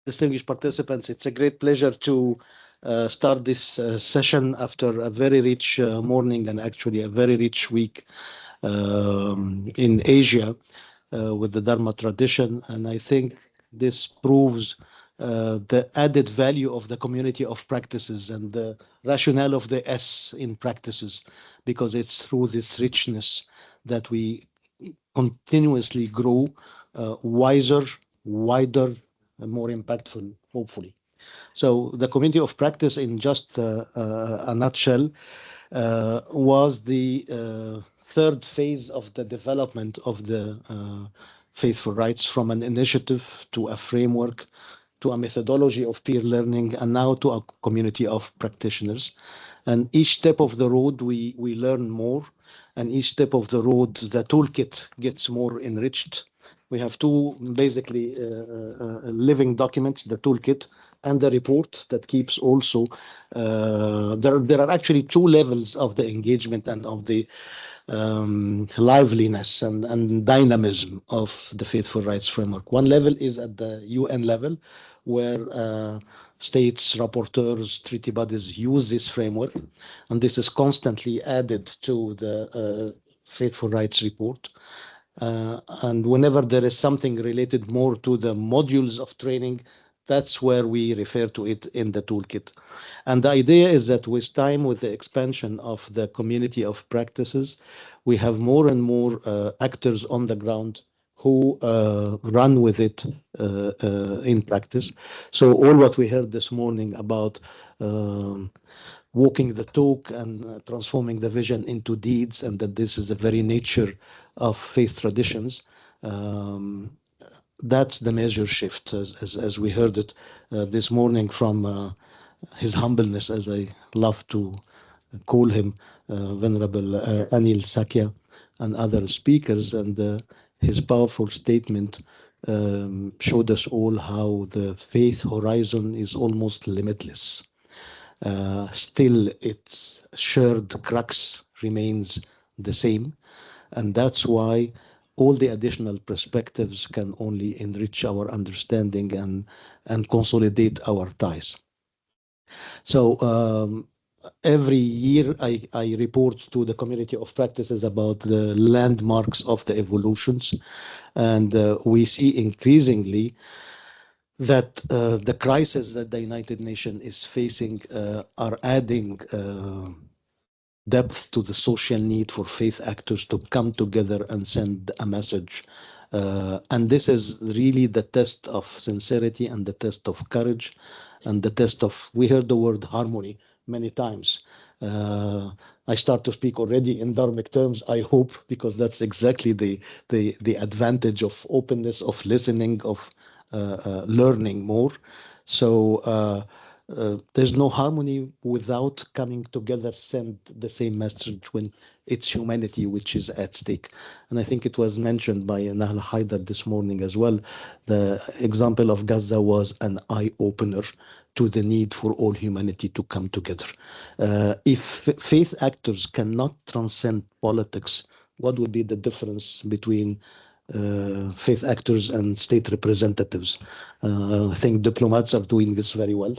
Distinguished participants, it's a great pleasure to start this session after a very rich morning and actually a very rich week in Asia with the Dharma tradition. And I think this proves the added value of the community of practices and the rationale of the S in practices, because it's through this richness that we continuously grow wiser, wider, and more impactful, hopefully. So the community of practice, in just a nutshell, was the third phase of the development of the faithful rights, from an initiative to a framework to a methodology of peer learning, and now to a community of practitioners. And each step of the road, we learn more, and each step of the road, the toolkit gets more enriched. We have two basically living documents, the toolkit and the report that keeps also. There are actually two levels of the engagement and of the liveliness and dynamism of the Faithful Rights Framework. One level is at the UN level, where states, rapporteurs, treaty bodies use this framework, and this is constantly added to the Faithful Rights Report. And whenever there is something related more to the modules of training, that's where we refer to it in the toolkit. And the idea is that with time, with the expansion of the community of practices, we have more and more actors on the ground who run with it in practice. So all what we heard this morning about walking the talk and transforming the vision into deeds, and that this is the very nature of faith traditions. That's the major shift, as we heard it this morning from his humbleness, as I love to call him, Venerable Anil Sakya, and other speakers. And his powerful statement showed us all how the faith horizon is almost limitless. Still, its shared crux remains the same. And that's why all the additional perspectives can only enrich our understanding and consolidate our ties. So every year I report to the community of practices about the landmarks of the evolutions. And we see increasingly that the crisis that the United Nations is facing are adding depth to the social need for faith actors to come together and send a message. And this is really the test of sincerity and the test of courage and the test of, we heard the word harmony many times. I start to speak already in Dharmic terms, I hope, because that's exactly the advantage of openness, of listening, of learning more. So there's no harmony without coming together, send the same message when it's humanity which is at stake. And I think it was mentioned by Nahla Haidar this morning as well. The example of Gaza was an eye-opener to the need for all humanity to come together. If faith actors cannot transcend politics, what would be the difference between faith actors and state representatives? I think diplomats are doing this very well,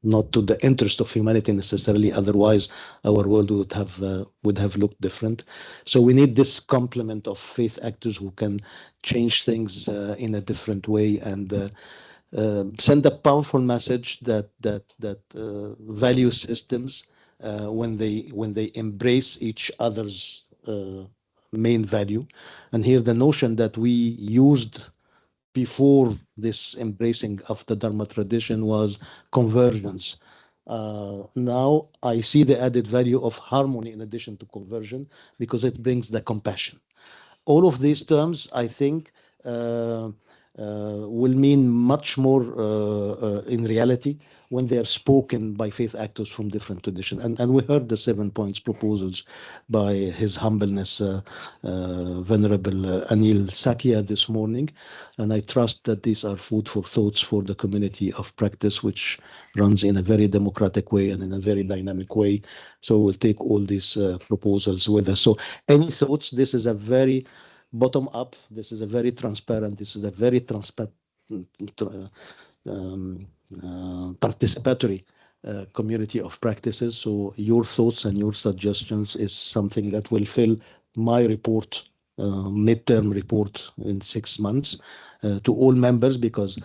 not to the interest of humanity necessarily. Otherwise, our world would have looked different. So we need this complement of faith actors who can change things in a different way and send a powerful message that value systems, when they embrace each other's main value. And here the notion that we used before this embracing of the Dharma tradition was convergence. Now I see the added value of harmony in addition to conversion, because it brings the compassion. All of these terms, I think, will mean much more in reality when they are spoken by faith actors from different traditions. And we heard the 7 points proposals by His Humbleness, Venerable Anil Sakya this morning. And I trust that these are food for thoughts for the community of practice, which runs in a very democratic way and in a very dynamic way. So we'll take all these proposals with us. So any thoughts? This is a very bottom up. This is a very transparent. This is a very participatory community of practices. So your thoughts and your suggestions is something that will fill my report, midterm report in 6 months, to all members, because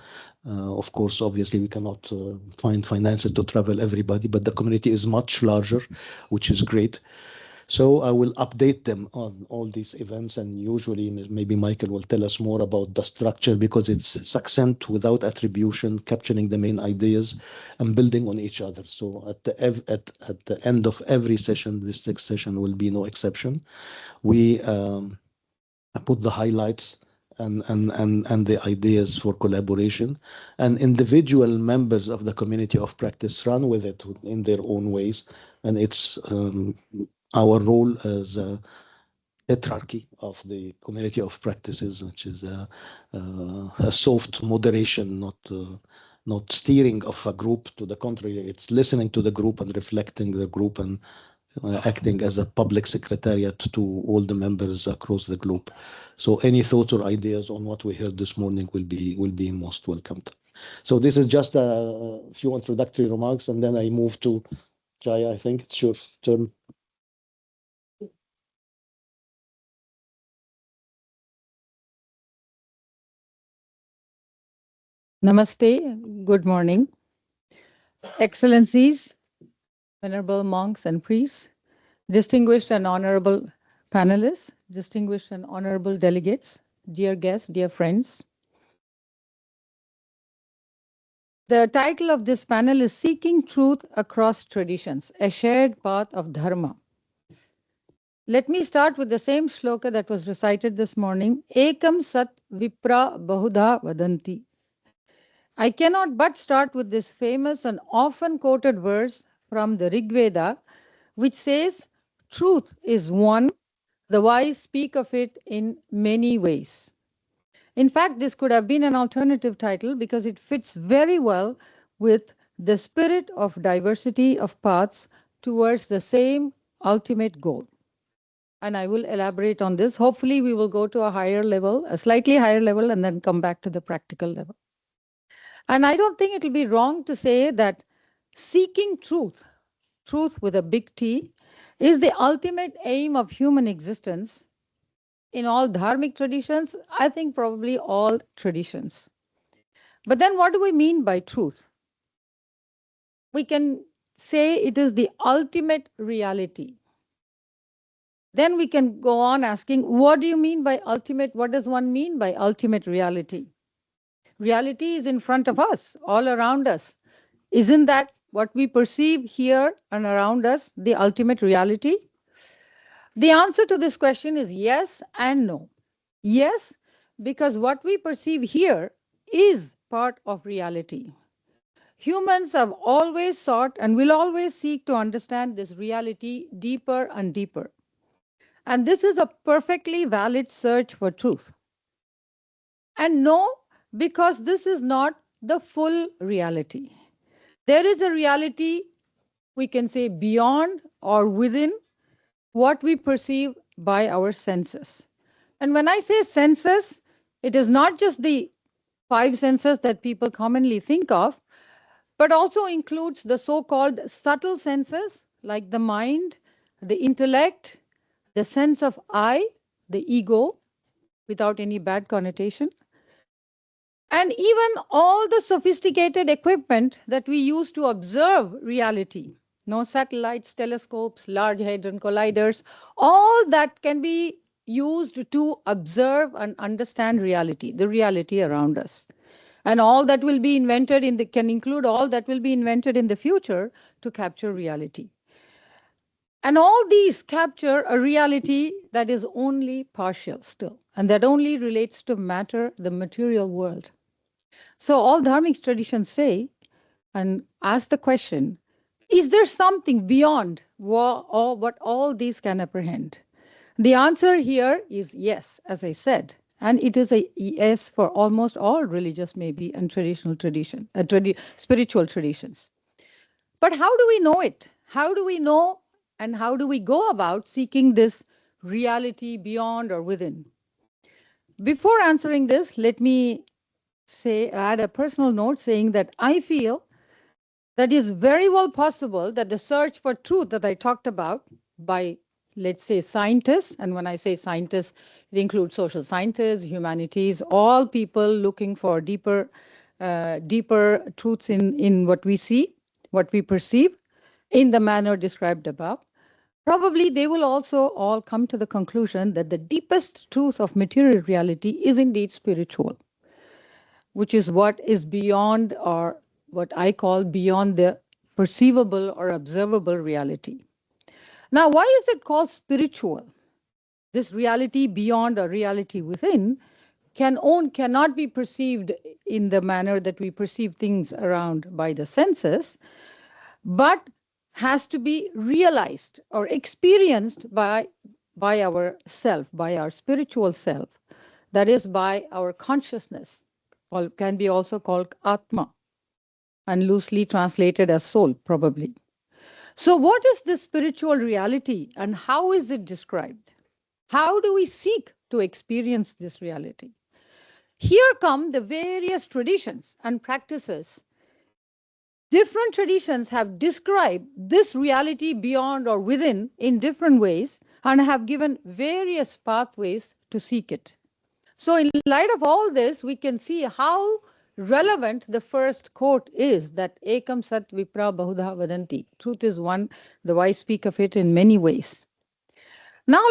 of course, obviously, we cannot find finances to travel everybody, but the community is much larger, which is great. So I will update them on all these events, and usually maybe Michael will tell us more about the structure, because it's succinct, without attribution, capturing the main ideas and building on each other. So at the end of every session, this next session will be no exception. We put the highlights and the ideas for collaboration, and individual members of the community of practice run with it in their own ways. And it's our role as a tetrarchy of the community of practices, which is a soft moderation, not steering of a group. To the contrary, it's listening to the group and reflecting the group, and acting as a public secretariat to all the members across the globe. So any thoughts or ideas on what we heard this morning will be most welcomed. So this is just a few introductory remarks, and then I move to Jaya. I think it's your turn. Namaste, good morning. Excellencies, venerable monks and priests, distinguished and honorable panelists, distinguished and honorable delegates, dear guests, dear friends. The title of this panel is Seeking Truth Across Traditions, a Shared Path of Dharma. Let me start with the same shloka that was recited this morning, Ekam Sat Vipra Bahudha Vadanti. I cannot but start with this famous and often quoted verse from the Rig Veda, which says, truth is one, the wise speak of it in many ways. In fact, this could have been an alternative title because it fits very well with the spirit of diversity of paths towards the same ultimate goal. And I will elaborate on this. Hopefully, we will go to a higher level, a slightly higher level, and then come back to the practical level. And I don't think it will be wrong to say that seeking truth, truth with a big T, is the ultimate aim of human existence in all dharmic traditions, I think probably all traditions. But then what do we mean by truth? We can say it is the ultimate reality. Then we can go on asking, what do you mean by ultimate? What does one mean by ultimate reality? Reality is in front of us, all around us. Isn't that what we perceive here and around us, the ultimate reality? The answer to this question is yes and no. Yes, because what we perceive here is part of reality. Humans have always sought and will always seek to understand this reality deeper and deeper. And this is a perfectly valid search for truth. And no, because this is not the full reality. There is a reality, we can say, beyond or within what we perceive by our senses. And when I say senses, it is not just the 5 senses that people commonly think of, but also includes the so-called subtle senses like the mind, the intellect, the sense of I, the ego, without any bad connotation, and even all the sophisticated equipment that we use to observe reality. No satellites, telescopes, large hadron colliders, all that can be used to observe and understand reality, the reality around us. And all that will be invented can include all that will be invented in the future to capture reality. And all these capture a reality that is only partial still, and that only relates to matter, the material world. So all dharmic traditions say and ask the question, is there something beyond what all these can apprehend? The answer here is yes, as I said, and it is a yes for almost all religious, maybe, and traditional tradition, spiritual traditions. But how do we know it? How do we know and how do we go about seeking this reality beyond or within? Before answering this, let me add a personal note saying that I feel that is very well possible that the search for truth that I talked about by, let's say, scientists, and when I say scientists, it includes social scientists, humanities, all people looking for deeper truths in what we see, what we perceive, in the manner described above. Probably they will also all come to the conclusion that the deepest truth of material reality is indeed spiritual, which is what is beyond, or what I call beyond the perceivable or observable reality. Now, why is it called spiritual? This reality beyond or reality within cannot be perceived in the manner that we perceive things around by the senses, but has to be realized or experienced by our self, by our spiritual self, that is, by our consciousness, or can be also called Atma, and loosely translated as soul, probably. So, what is this spiritual reality and how is it described? How do we seek to experience this reality? Here come the various traditions and practices. Different traditions have described this reality beyond or within in different ways and have given various pathways to seek it. So, in light of all this, we can see how relevant the first quote is, that Ekam Sat Vipra Bahudha Vadanti. Truth is one, the wise speak of it in many ways. Now,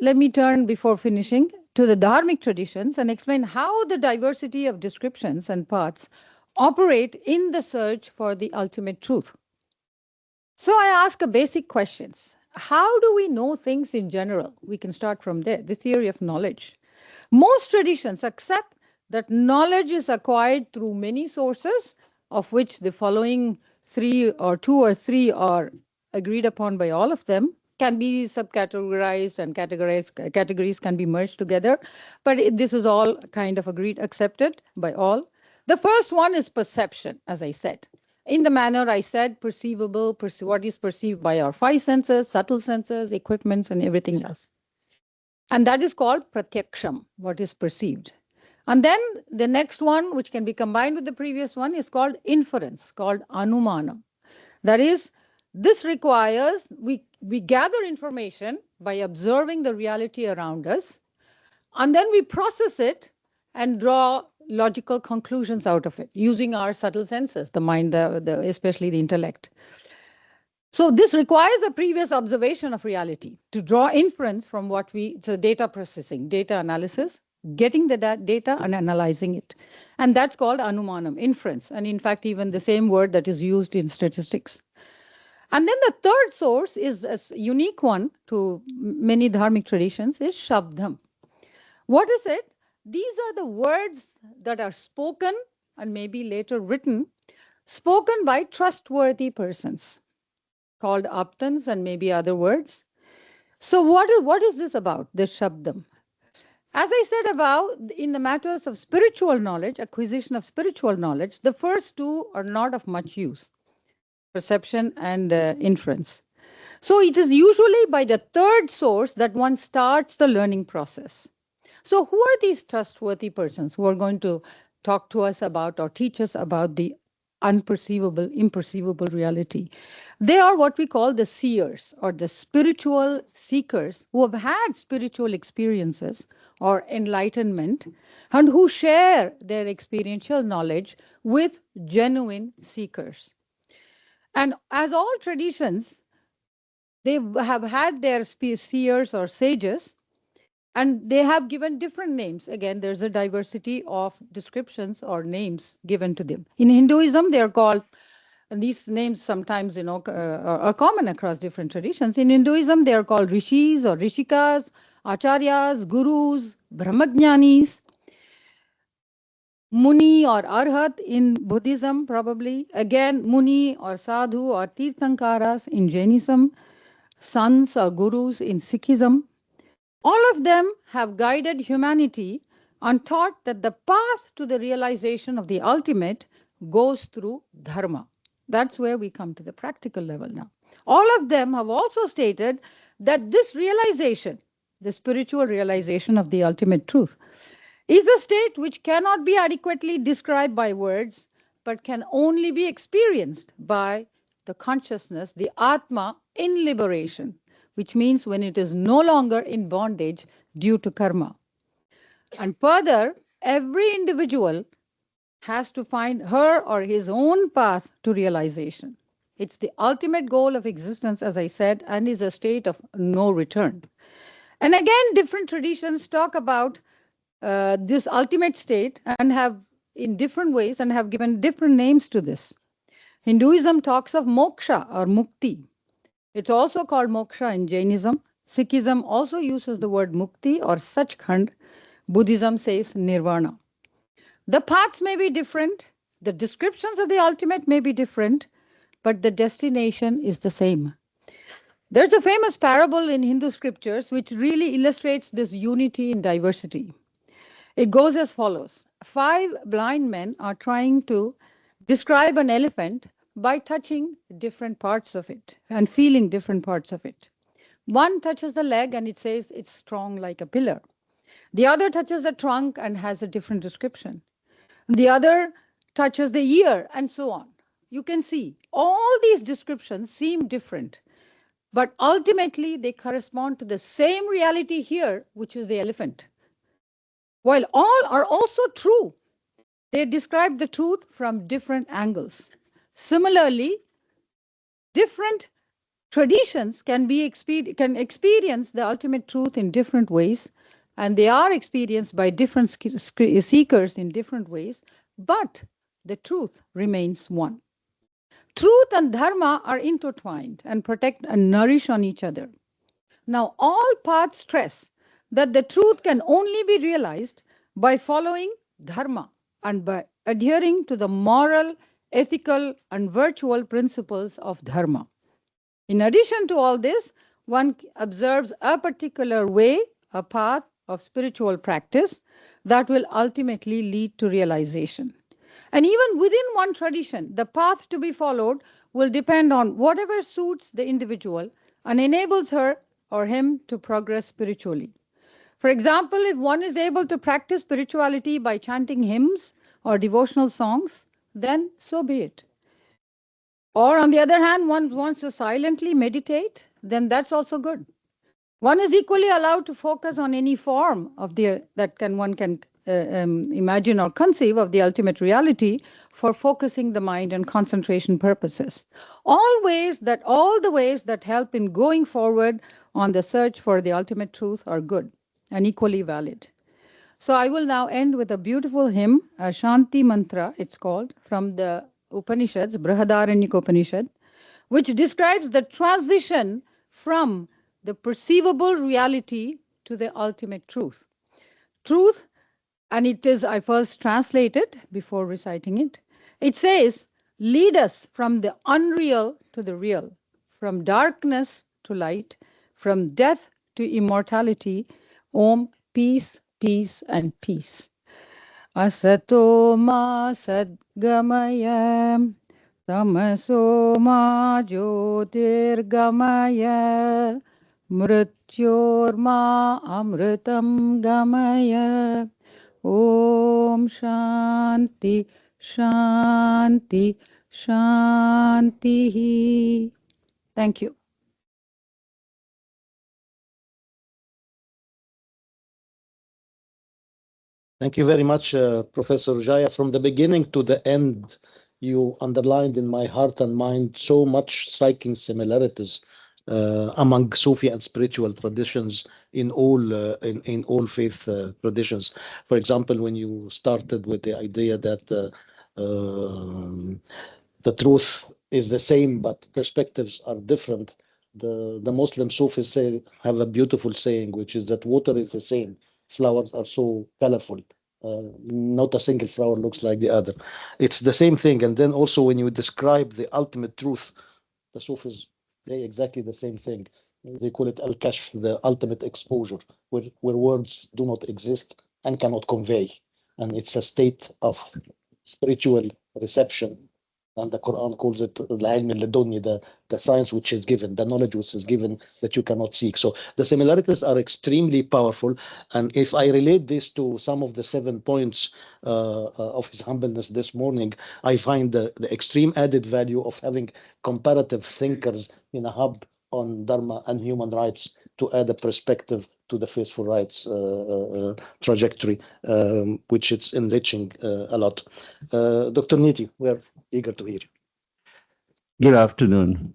let me turn, before finishing, to the Dharmic traditions and explain how the diversity of descriptions and paths operate in the search for the ultimate truth. So I ask a basic questions. How do we know things in general? We can start from there, the theory of knowledge. Most traditions accept that knowledge is acquired through many sources, of which the following two or three are agreed upon by all of them, can be subcategorized and categories can be merged together, but this is all kind of accepted by all. The first one is perception, as I said. In the manner I said, perceivable, what is perceived by our five senses, subtle senses, equipments, and everything else. And that is called pratyaksham, what is perceived. And then the next one, which can be combined with the previous one, is called inference, called anumanam. That is, this requires, we gather information by observing the reality around us, and then we process it and draw logical conclusions out of it using our subtle senses, the mind, especially the intellect. So this requires a previous observation of reality to draw inference from it's a data processing, data analysis, getting the data and analyzing it. And that's called anumanam, inference. And in fact, even the same word that is used in statistics. And then the third source is a unique one to many dharmic traditions, is shabdham. What is it? These are the words that are spoken and maybe later written, spoken by trustworthy persons, called aptans and maybe other words. So what is this about, this shabdam? As I said above, in the matters of spiritual knowledge, acquisition of spiritual knowledge, the first two are not of much use, perception and inference. So it is usually by the third source that one starts the learning process. So who are these trustworthy persons who are going to talk to us about or teach us about the unperceivable, imperceivable reality? They are what we call the seers, or the spiritual seekers who have had spiritual experiences or enlightenment and who share their experiential knowledge with genuine seekers. And as all traditions, they have had their seers or sages, and they have given different names. Again, there's a diversity of descriptions or names given to them. In Hinduism, they are called, and these names sometimes are common across different traditions. In Hinduism, they are called rishis or rishikas, acharyas, gurus, brahmajnanis, muni or arhat in Buddhism, probably. Again, muni or sadhu or tirthankaras in Jainism, sons or gurus in Sikhism. All of them have guided humanity and taught that the path to the realization of the ultimate goes through dharma. That's where we come to the practical level now. All of them have also stated that this realization, the spiritual realization of the ultimate truth, is a state which cannot be adequately described by words, but can only be experienced by the consciousness, the Atma, in liberation, which means when it is no longer in bondage due to karma. And further, every individual has to find her or his own path to realization. It's the ultimate goal of existence, as I said, and is a state of no return. And again, different traditions talk about this ultimate state and have in different ways and have given different names to this. Hinduism talks of moksha or mukti. It's also called moksha in Jainism. Sikhism also uses the word mukti or sachkhand. Buddhism says nirvana. The paths may be different, the descriptions of the ultimate may be different, but the destination is the same. There's a famous parable in Hindu scriptures which really illustrates this unity in diversity. It goes as follows. 5 blind men are trying to describe an elephant by touching different parts of it and feeling different parts of it. One touches the leg and it says it's strong like a pillar. The other touches the trunk and has a different description. The other touches the ear, and so on. You can see all these descriptions seem different, but ultimately they correspond to the same reality here, which is the elephant. While all are also true, they describe the truth from different angles. Similarly, different traditions can experience the ultimate truth in different ways, and they are experienced by different seekers in different ways, but the truth remains one. Truth and dharma are intertwined and protect and nourish on each other. Now, all paths stress that the truth can only be realized by following dharma and by adhering to the moral, ethical, and virtual principles of dharma. In addition to all this, one observes a particular way, a path of spiritual practice that will ultimately lead to realization. And even within one tradition, the path to be followed will depend on whatever suits the individual and enables her or him to progress spiritually. For example, if one is able to practice spirituality by chanting hymns or devotional songs, then so be it. Or on the other hand, one wants to silently meditate, then that's also good. One is equally allowed to focus on any form of one can imagine or conceive of the ultimate reality for focusing the mind and concentration purposes. All the ways that help in going forward on the search for the ultimate truth are good and equally valid. So I will now end with a beautiful hymn, a Shanti Mantra, it's called, from the Upanishads, Brihadaranyaka Upanishad, which describes the transition from the perceivable reality to the ultimate truth. Truth, and it is, I first translated before reciting it. It says, lead us from the unreal to the real, from darkness to light, from death to immortality. Om, peace, peace, and peace. Asato ma sadgamaya, tamaso ma jyotirgamaya, mrityorma amritam gamaya. Om Shanti, Shanti, Shanti. Thank you. Thank you very much, Professor Jaya. From the beginning to the end, you underlined in my heart and mind so much striking similarities among Sufi and spiritual traditions in all faith traditions. For example, when you started with the idea that the truth is the same, but perspectives are different. The Muslim Sufis have a beautiful saying, which is that water is the same. Flowers are so colorful. Not a single flower looks like the other. It's the same thing. And then also when you describe the ultimate truth, the Sufis say exactly the same thing. They call it al-kashf, the ultimate exposure, where words do not exist and cannot convey. And it's a state of spiritual reception And the Quran calls it العلم اللدني, the science which is given, the knowledge which is given that you cannot seek. So the similarities are extremely powerful. And if I relate this to some of the 7 points of his humbleness this morning, I find the extreme added value of having comparative thinkers in a hub on Dharma and human rights to add a perspective to the faithful rights trajectory, which it's enriching a lot. Dr. Niti, we are eager to hear you. Good afternoon.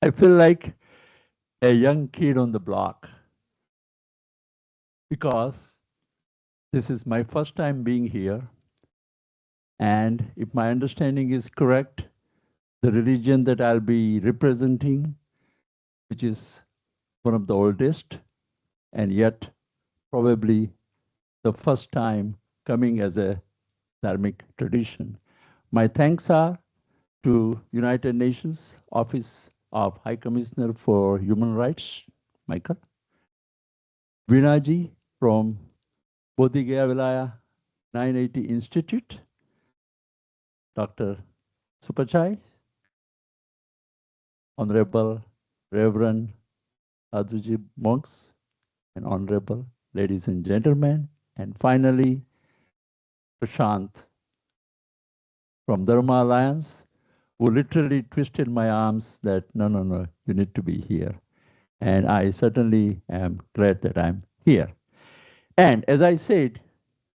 I feel like a young kid on the block because this is my first time being here. And if my understanding is correct, the religion that I'll be representing, which is one of the oldest, and yet probably the first time coming as a Dharmic tradition. My thanks are to United Nations Office of High Commissioner for Human Rights, Michael, Vinaji from BodhiGayā 980 Institute, Dr. Supachai, Honorable Reverend Azuji monks, and honorable ladies and gentlemen, and finally, Prashant from Dharma Alliance, who literally twisted my arms that, no, you need to be here. And I certainly am glad that I'm here. And as I said,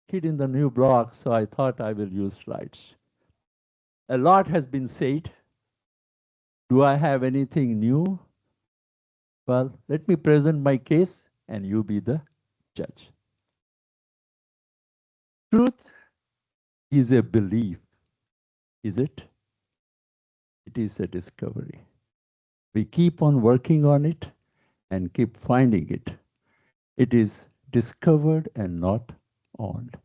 kid in the new block, so I thought I will use slides. A lot has been said. Do I have anything new? Well, let me present my case and you be the judge. Truth is a belief, is it? It is a discovery. We keep on working on it and keep finding it. It is discovered and not owned.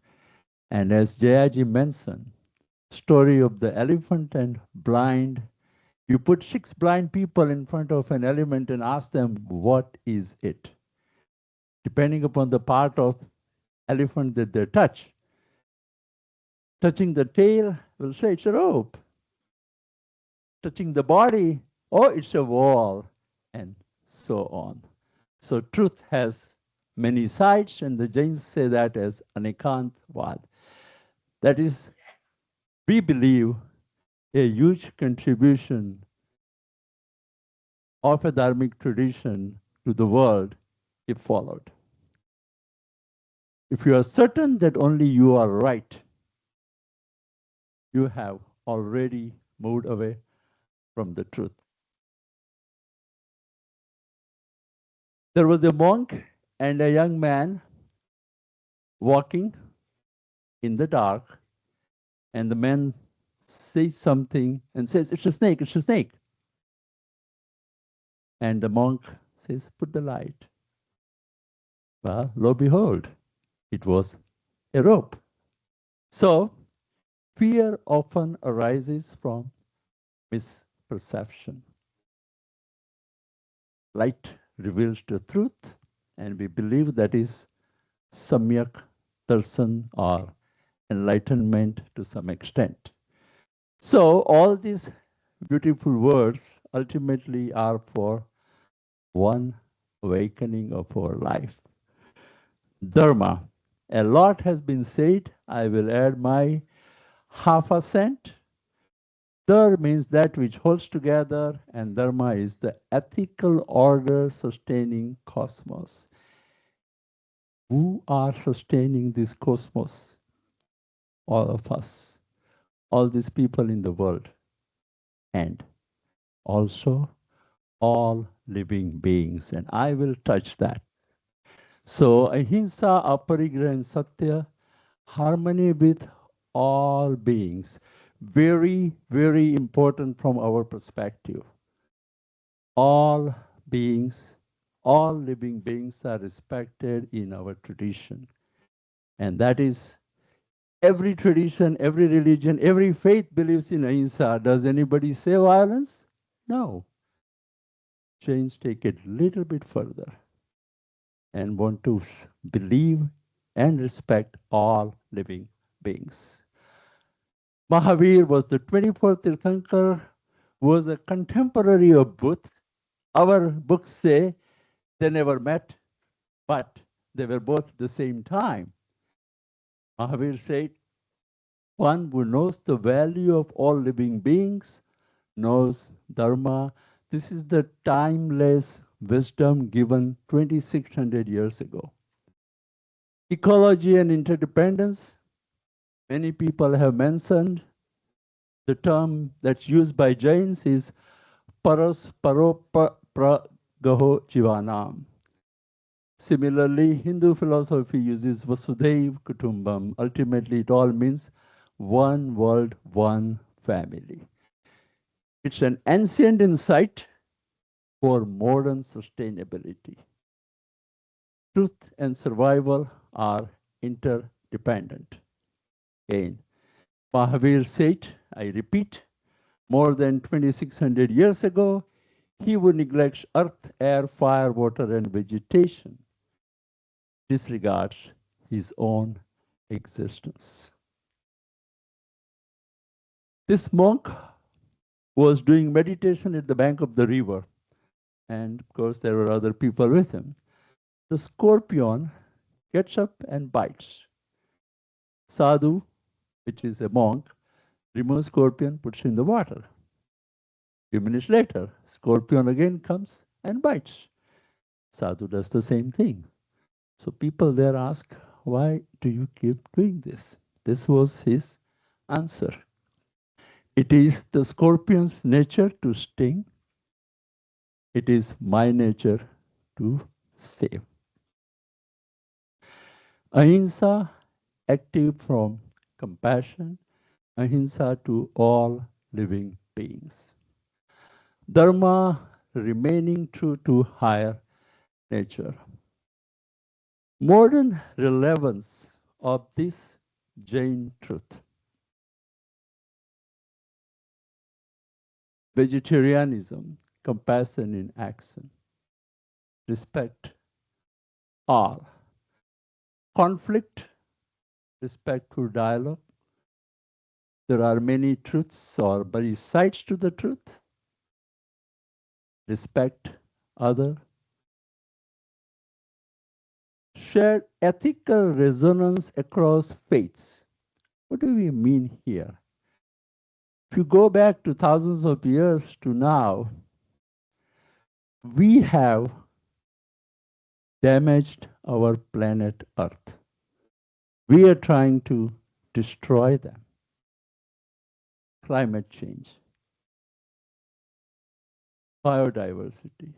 And as Jaya mentioned, story of the elephant and blind, you put 6 blind people in front of an elephant and ask them, what is it? Depending upon the part of elephant that they touch. Touching the tail will say it's a rope. Touching the body, oh, it's a wall, and so on. So truth has many sides, and the Jains say that as Anekant Vad. That is, we believe a huge contribution of a Dharmic tradition to the world if followed. If you are certain that only you are right, you have already moved away from the truth. There was a monk and a young man walking in the dark, and the man says something and says, it's a snake, it's a snake. And the monk says, put the light. Well, lo behold, it was a rope. So, fear often arises from misperception. Light reveals the truth, and we believe that is samyak darshan or enlightenment to some extent. So, all these beautiful words ultimately are for one awakening of our life. Dharma. A lot has been said. I will add my half a cent. Dhar means that which holds together, and Dharma is the ethical order sustaining cosmos. Who are sustaining this cosmos? All of us, all these people in the world, and also all living beings, and I will touch that. So, ahimsa, aparigraha, and satya, harmony with all beings. Very, very important from our perspective. All beings, all living beings are respected in our tradition. And that is every tradition, every religion, every faith believes in ahimsa. Does anybody say violence? No. Jains take it a little bit further and want to believe and respect all living beings. Mahavir was the 24th Tirthankar, was a contemporary of Buddha. Our books say they never met, but they were both at the same time. Mahavir said, one who knows the value of all living beings knows Dharma. This is the timeless wisdom given 2600 years ago. Ecology and interdependence, many people have mentioned. The term that's used by Jains is paras paropragaho jivanam. Similarly, Hindu philosophy uses Vasudhaiv Kutumbam. Ultimately, it all means one world, one family. It's an ancient insight for modern sustainability. Truth and survival are interdependent. Again, Mahavir said, I repeat, more than 2600 years ago, he would neglect earth, air, fire, water, and vegetation, disregards his own existence. This monk was doing meditation at the bank of the river, and of course there were other people with him. The scorpion gets up and bites. Sadhu, which is a monk, removes scorpion, puts in the water. A few minutes later, scorpion again comes and bites. Sadhu does the same thing. So people there ask, why do you keep doing this? This was his answer. It is the scorpion's nature to sting. It is my nature to save. Ahimsa, active from compassion, ahimsa to all living beings. Dharma, remaining true to higher nature. Modern relevance of this Jain truth. Vegetarianism, compassion in action, respect all. Conflict, respectful dialogue. There are many truths or many sides to the truth. Respect other. Shared ethical resonance across faiths. What do we mean here? If you go back to thousands of years to now, we have damaged our planet Earth. We are trying to destroy them. Climate change, biodiversity,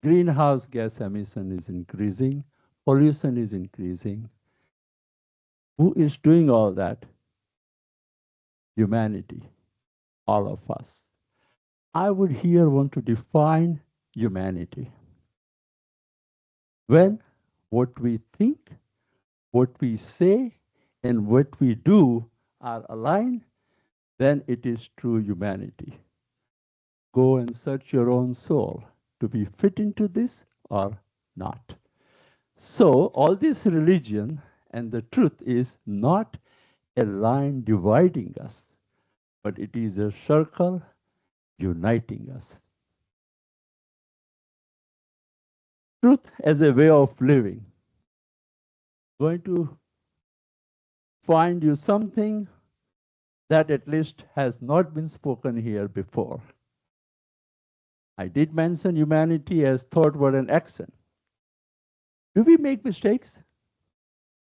greenhouse gas emission is increasing, pollution is increasing. Who is doing all that? Humanity, all of us. I would here want to define humanity. When what we think, what we say, and what we do are aligned, then it is true humanity. Go and search your own soul to be fit into this or not. So all this religion and the truth is not a line dividing us, but it is a circle uniting us. Truth as a way of living. Going to find you something that at least has not been spoken here before. I did mention humanity as thought, word, and action. Do we make mistakes?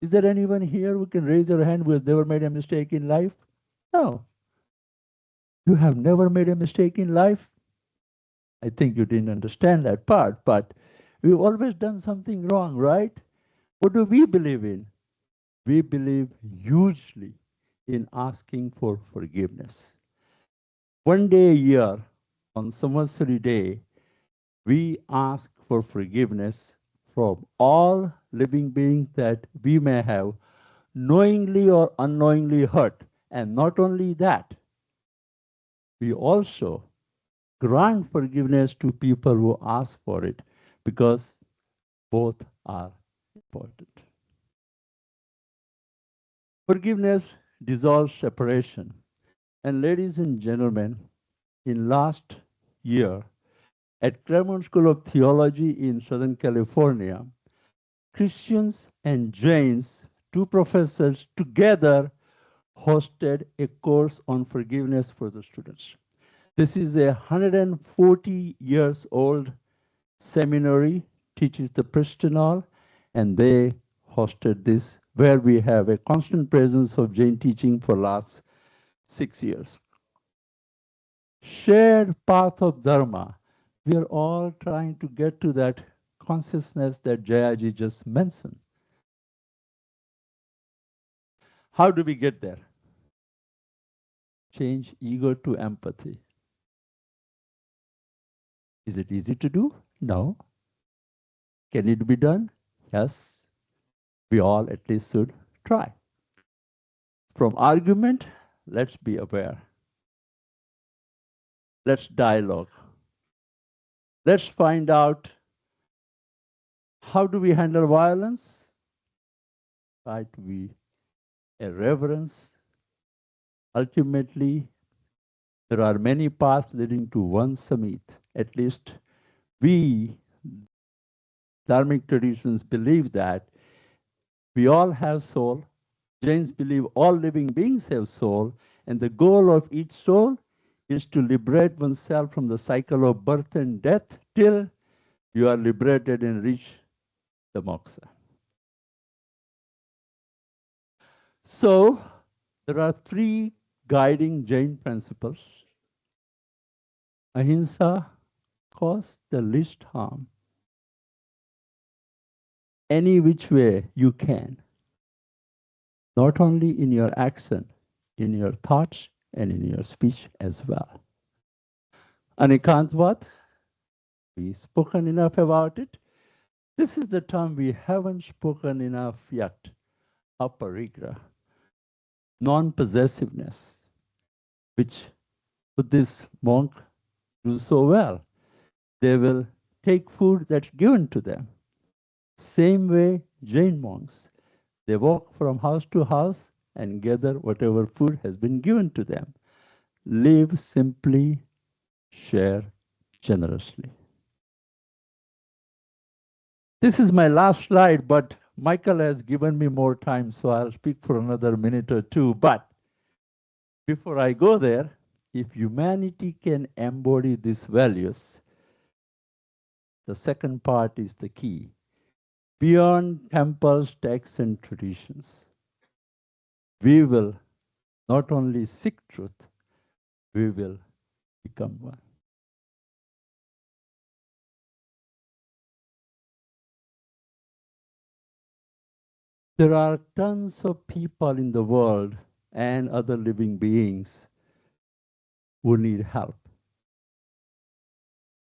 Is there anyone here who can raise their hand who has never made a mistake in life? No. You have never made a mistake in life? I think you didn't understand that part, but we've always done something wrong, right? What do we believe in? We believe hugely in asking for forgiveness. One day a year, on Samvatsari Day, we ask for forgiveness from all living beings that we may have knowingly or unknowingly hurt. And not only that, we also grant forgiveness to people who ask for it, because both are important. Forgiveness dissolves separation. And ladies and gentlemen, in last year, at Claremont School of Theology in Southern California, Christians and Jains, two professors together hosted a course on forgiveness for the students. This is a 140 years old seminary, teaches the Pristernal, and they hosted this, where we have a constant presence of Jain teaching for last 6 years. Shared path of Dharma. We are all trying to get to that consciousness that Jayaji just mentioned. How do we get there? Change ego to empathy. Is it easy to do? No. Can it be done? Yes. We all at least should try. From argument, let's be aware. Let's dialogue. Let's find out how do we handle violence? Try to be a reverence. Ultimately, there are many paths leading to one summit. At least we, Dharmic traditions, believe that we all have soul. Jains believe all living beings have soul, and the goal of each soul is to liberate oneself from the cycle of birth and death till you are liberated and reach the moksha. So, there are three guiding Jain principles. Ahimsa, cause the least harm. Any which way you can. Not only in your action, in your thoughts, and in your speech as well. Anikantvat, we've spoken enough about it. This is the term we haven't spoken enough yet. Aparigra, non-possessiveness, which Buddhist monk do so well. They will take food that's given to them. Same way Jain monks, they walk from house to house and gather whatever food has been given to them. Live simply, share generously. This is my last slide, but Michael has given me more time, so I'll speak for another minute or two. But before I go there, if humanity can embody these values, the second part is the key. Beyond temples, texts, and traditions, we will not only seek truth, we will become one. There are tons of people in the world and other living beings who need help.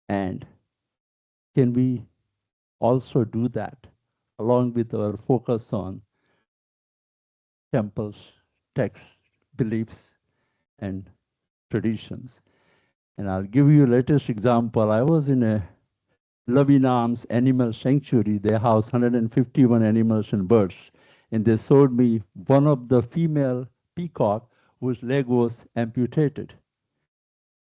And can we also do that along with our focus on temples, texts, beliefs, and traditions? And I'll give you a latest example. I was in a Loving Arms Animal Sanctuary. They house 151 animals and birds. And they showed me one of the female peacock whose leg was amputated.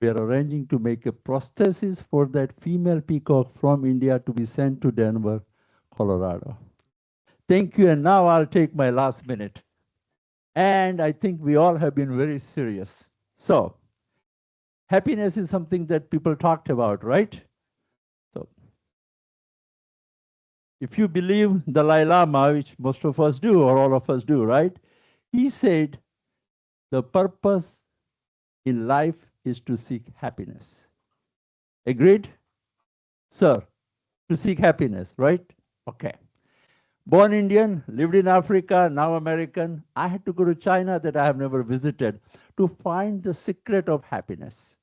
We are arranging to make a prosthesis for that female peacock from India to be sent to Denver, Colorado. Thank you, and now I'll take my last minute. And I think we all have been very serious. So, happiness is something that people talked about, right? So, if you believe the Dalai Lama, which most of us do, or all of us do, right? He said, the purpose in life is to seek happiness. Agreed? Sir, to seek happiness, right? Okay. Born Indian, lived in Africa, now American. I had to go to China that I have never visited to find the secret of happiness.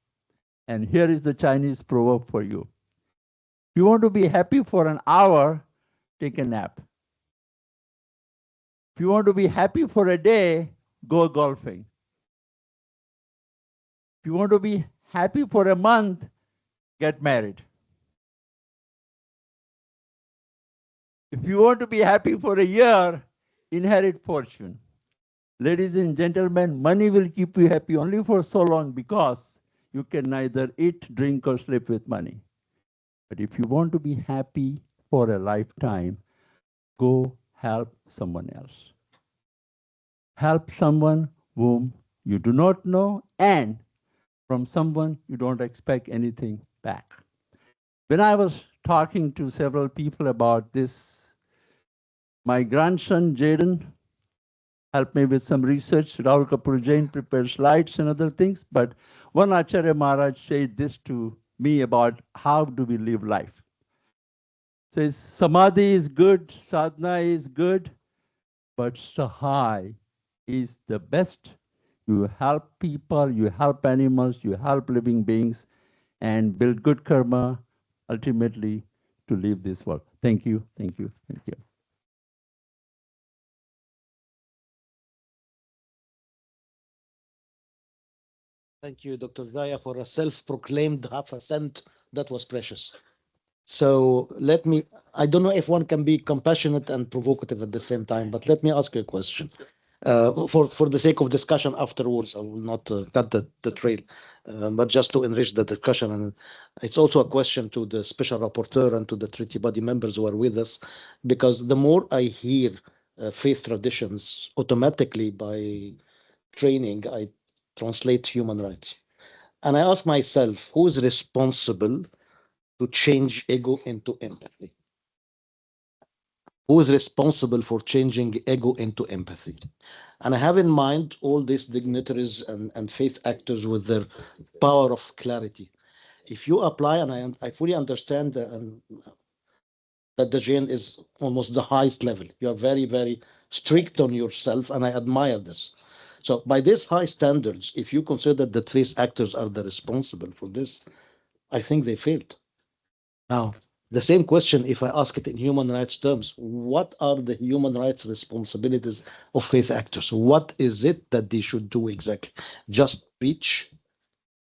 And here is the Chinese proverb for you. If you want to be happy for an hour, take a nap. If you want to be happy for a day, go golfing. If you want to be happy for a month, get married. If you want to be happy for a year, inherit fortune. Ladies and gentlemen, money will keep you happy only for so long because you can neither eat, drink, or sleep with money. But if you want to be happy for a lifetime, go help someone else. Help someone whom you do not know and from someone you don't expect anything back. When I was talking to several people about this, my grandson Jain helped me with some research. Rahul Kapoor Jain prepared slides and other things. But one Acharya Maharaj said this to me about how do we live life. Says Samadhi is good, sadhana is good, but Sahai is the best. You help people, you help animals, you help living beings, and build good karma, ultimately to leave this world. Thank you, thank you, thank you. Thank you, Dr. Jaya, for a self-proclaimed half a cent. That was precious. So I don't know if one can be compassionate and provocative at the same time, but let me ask you a question. For the sake of discussion afterwards, I will not cut the trail, but just to enrich the discussion. And it's also a question to the special rapporteur and to the treaty body members who are with us, because the more I hear faith traditions, automatically by training, I translate human rights. And I ask myself, who is responsible to change ego into empathy? Who is responsible for changing ego into empathy? And I have in mind all these dignitaries and faith actors with their power of clarity. If you apply, and I fully understand that the Jain is almost the highest level. You are very, very strict on yourself, and I admire this. So by these high standards, if you consider that faith actors are the responsible for this, I think they failed. Now, the same question, if I ask it in human rights terms, what are the human rights responsibilities of faith actors? What is it that they should do exactly? Just preach?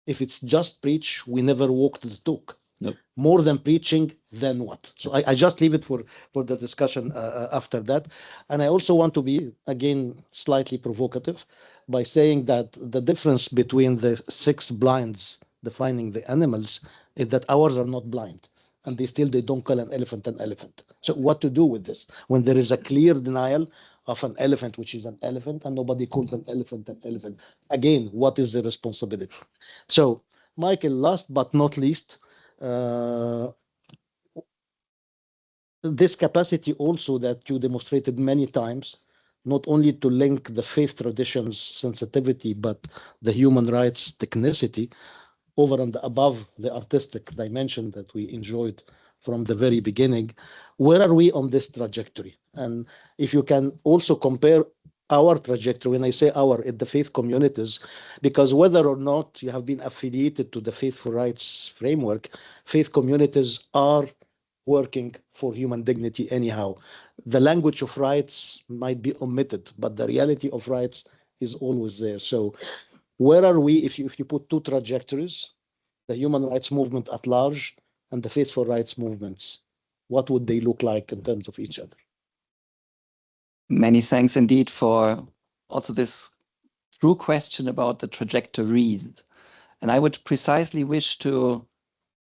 If it's just preach, we never walk the talk. Nope. More than preaching, then what? So I just leave it for the discussion after that. And I also want to be, again, slightly provocative by saying that the difference between the 6 blinds defining the animals is that ours are not blind. And they don't call an elephant an elephant. So what to do with this? When there is a clear denial of an elephant, which is an elephant, and nobody calls an elephant an elephant. Again, what is the responsibility? So, Michael, last but not least, this capacity also that you demonstrated many times, not only to link the faith traditions sensitivity, but the human rights technicity over and above the artistic dimension that we enjoyed from the very beginning. Where are we on this trajectory? And if you can also compare our trajectory, when I say our, the faith communities, because whether or not you have been affiliated to the Faithful Rights framework, faith communities are working for human dignity anyhow. The language of rights might be omitted, but the reality of rights is always there. So where are we if you put two trajectories, the human rights movement at large and the faithful rights movements, what would they look like in terms of each other? Many thanks indeed for also this true question about the trajectories. And I would precisely wish to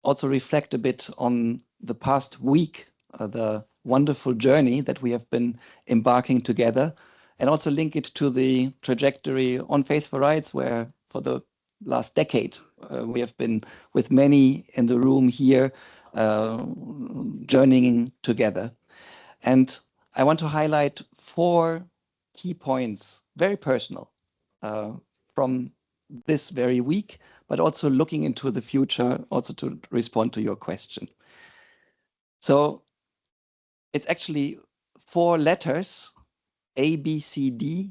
also reflect a bit on the past week, the wonderful journey that we have been embarking together, and also link it to the trajectory on Faithful Rights, where for the last decade, we have been with many in the room here, journeying together. And I want to highlight 4 key points, very personal, from this very week, but also looking into the future, also to respond to your question. So it's actually 4 letters, A, B, C, D,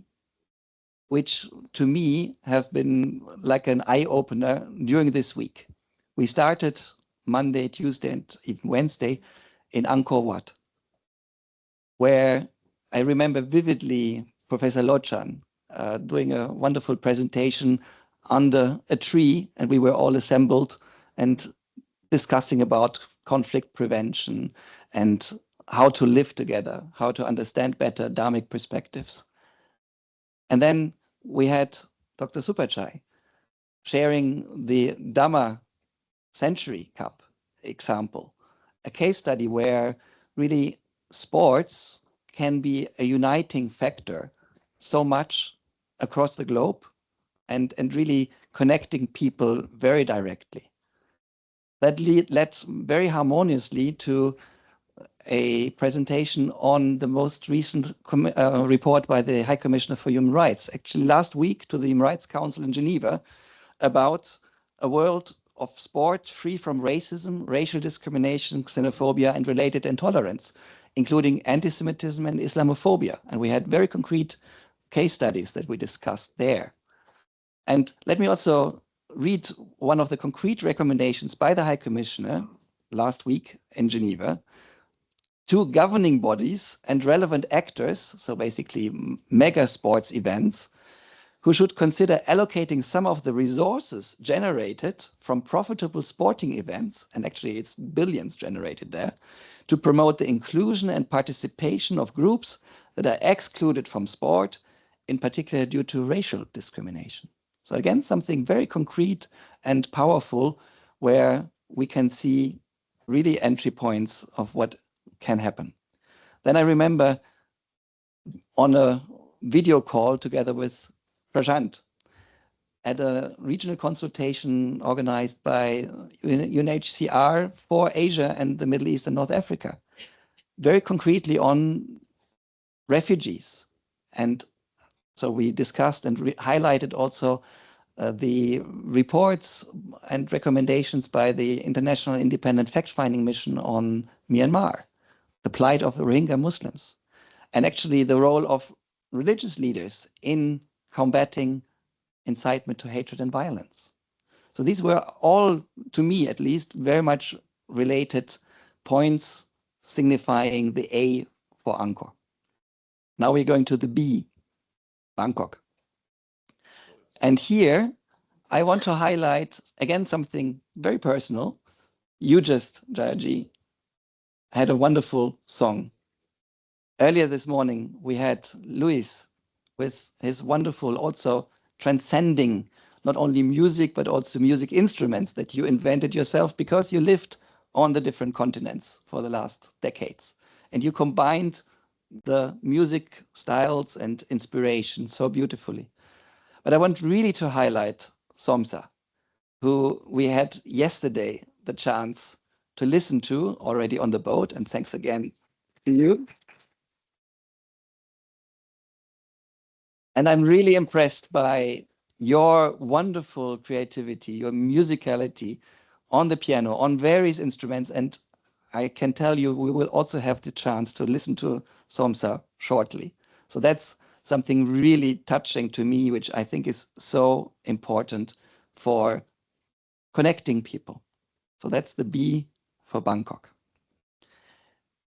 which to me have been like an eye-opener during this week. We started Monday, Tuesday, and even Wednesday in Angkor Wat, where I remember vividly Professor Lochan doing a wonderful presentation under a tree, and we were all assembled and discussing about conflict prevention and how to live together, how to understand better Dharmic perspectives. And then we had Dr. Supachai sharing the Dharma Century Cup example, a case study where really sports can be a uniting factor so much across the globe and really connecting people very directly. That led very harmoniously to a presentation on the most recent report by the High Commissioner for Human Rights, actually last week to the Human Rights Council in Geneva, about a world of sport free from racism, racial discrimination, xenophobia, and related intolerance, including anti-Semitism and Islamophobia. And we had very concrete case studies that we discussed there. And let me also read one of the concrete recommendations by the High Commissioner last week in Geneva to governing bodies and relevant actors, so basically mega sports events, who should consider allocating some of the resources generated from profitable sporting events, and actually it's billions generated there, to promote the inclusion and participation of groups that are excluded from sport, in particular due to racial discrimination. So again, something very concrete and powerful where we can see really entry points of what can happen. Then I remember on a video call together with Prashant at a regional consultation organized by UNHCR for Asia and the Middle East and North Africa, very concretely on refugees. And so we discussed and highlighted also the reports and recommendations by the International Independent Fact-Finding Mission on Myanmar, the plight of the Rohingya Muslims, and actually the role of religious leaders in combating incitement to hatred and violence. So these were all, to me at least, very much related points signifying the A for Angkor. Now we're going to the B, Bangkok. And here I want to highlight again something very personal. You just, Jayaji, had a wonderful song. Earlier this morning, we had Luis with his wonderful, also transcending not only music, but also music instruments that you invented yourself because you lived on the different continents for the last decades. And you combined the music styles and inspiration so beautifully. But I want really to highlight Somsa, who we had yesterday the chance to listen to already on the boat. And thanks again to you. And I'm really impressed by your wonderful creativity, your musicality on the piano, on various instruments. And I can tell you, we will also have the chance to listen to Somsa shortly. So that's something really touching to me, which I think is so important for connecting people. So that's the B for Bangkok.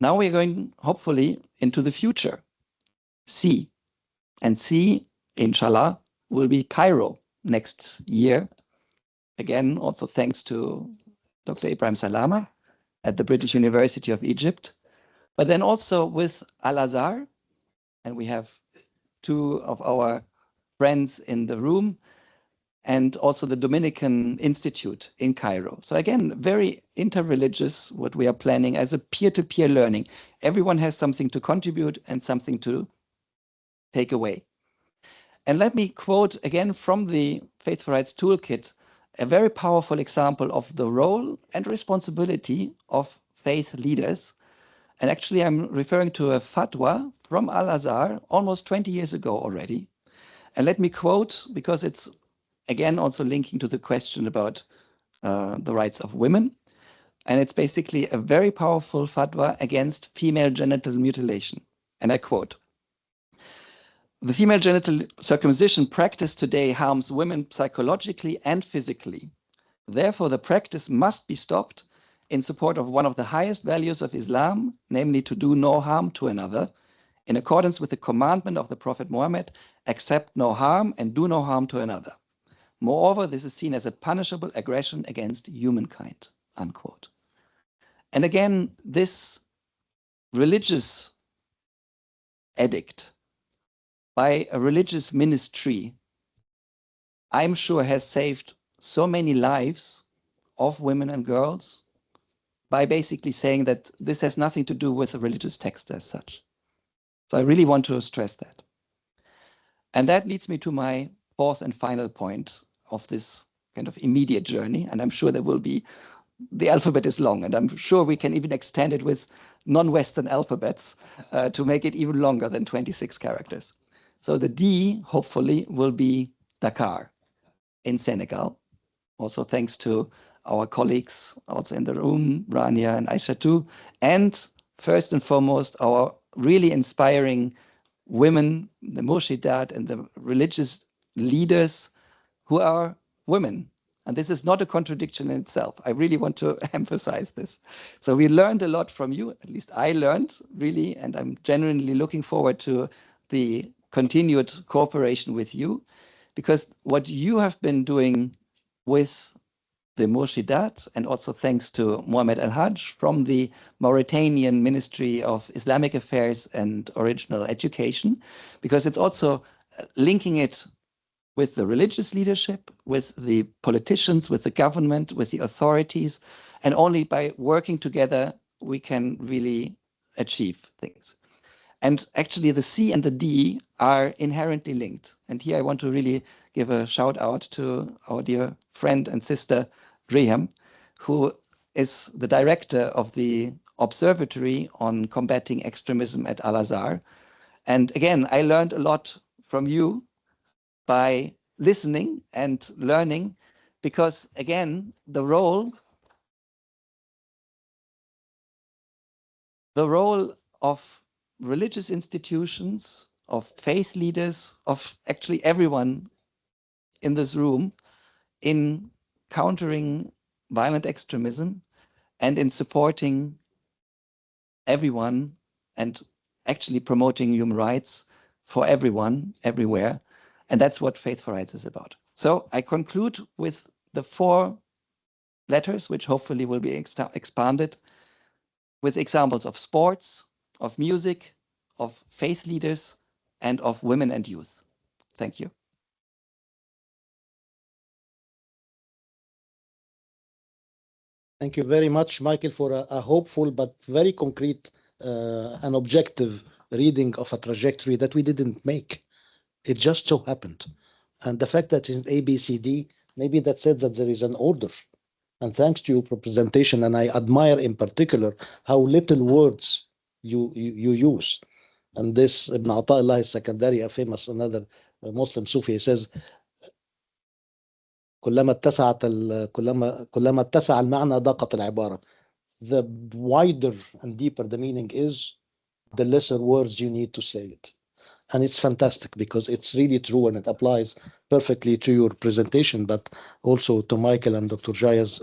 Now we're going, hopefully, into the future. C. And C, inshallah, will be Cairo next year. Again, also thanks to Dr. Ibrahim Salama at the British University of Egypt, but then also with Al-Azhar, and we have two of our friends in the room, and also the Dominican Institute in Cairo. So again, very interreligious, what we are planning as a peer-to-peer learning. Everyone has something to contribute and something to take away. And let me quote again from the Faith for Rights Toolkit, a very powerful example of the role and responsibility of faith leaders. And actually, I'm referring to a fatwa from Al-Azhar almost 20 years ago already. And let me quote, because it's again also linking to the question about the rights of women. And it's basically a very powerful fatwa against female genital mutilation. And I quote, "The female genital circumcision practice today harms women psychologically and physically. Therefore, the practice must be stopped in support of one of the highest values of Islam, namely to do no harm to another, in accordance with the commandment of the Prophet Muhammad, accept no harm and do no harm to another. Moreover, this is seen as a punishable aggression against humankind," unquote. And again, this religious edict by a religious ministry, I'm sure has saved so many lives of women and girls by basically saying that this has nothing to do with a religious text as such. So I really want to stress that. And that leads me to my fourth and final point of this kind of immediate journey. And I'm sure there will be, the alphabet is long, and I'm sure we can even extend it with non-Western alphabets to make it even longer than 26 characters. So the D, hopefully, will be Dakar in Senegal. Also thanks to our colleagues also in the room, Rania and Aisha too. And first and foremost, our really inspiring women, the Murshidat and the religious leaders who are women. And this is not a contradiction in itself. I really want to emphasize this. So we learned a lot from you, at least I learned really, and I'm genuinely looking forward to the continued cooperation with you, because what you have been doing with the Murshidat, and also thanks to Mohamed Al-Hajj from the Mauritanian Ministry of Islamic Affairs and Original Education, because it's also linking it with the religious leadership, with the politicians, with the government, with the authorities, and only by working together we can really achieve things. And actually the C and the D are inherently linked. And here I want to really give a shout out to our dear friend and sister, Ibrahim, who is the director of the Observatory on Combating Extremism at Al-Azhar. And again, I learned a lot from you by listening and learning, because again, the role of religious institutions, of faith leaders, of actually everyone in this room in countering violent extremism and in supporting everyone and actually promoting human rights for everyone, everywhere. And that's what Faith for Rights is about. So I conclude with the 4 letters, which hopefully will be expanded with examples of sports, of music, of faith leaders, and of women and youth. Thank you. Thank you very much, Michael, for a hopeful but very concrete and objective reading of a trajectory that we didn't make. It just so happened. And the fact that it's ABCD, maybe that says that there is an order. And thanks to your presentation, and I admire in particular how little words you use. And this Ibn Ata'illah al-Sakandari, a famous another Muslim Sufi, says, كلما اتسع المعنى ضاقت العبارة. The wider and deeper the meaning is, the lesser words you need to say it. And it's fantastic because it's really true, and it applies perfectly to your presentation, but also to Michael and Dr. Jaya's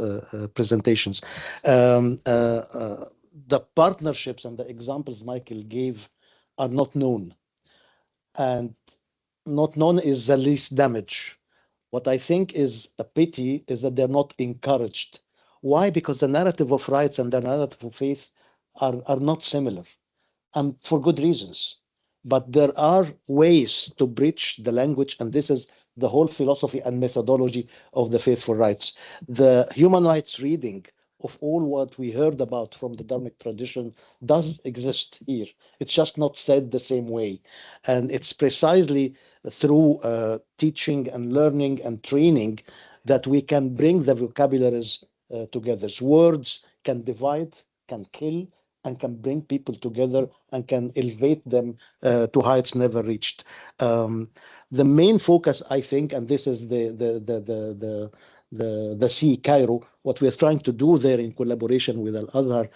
presentations. The partnerships and the examples Michael gave are not known. And not known is the least damage. What I think is a pity is that they're not encouraged. Why? Because the narrative of rights and the narrative of faith are not similar, and for good reasons. But there are ways to bridge the language, and this is the whole philosophy and methodology of the Faith for Rights. The human rights reading of all what we heard about from the Dharmic tradition does exist here. It's just not said the same way. And it's precisely through teaching and learning and training that we can bring the vocabularies together. Words can divide, can kill, and can bring people together and can elevate them to heights never reached. The main focus, I think, and this is the C, Cairo, what we're trying to do there in collaboration with Al-Azhar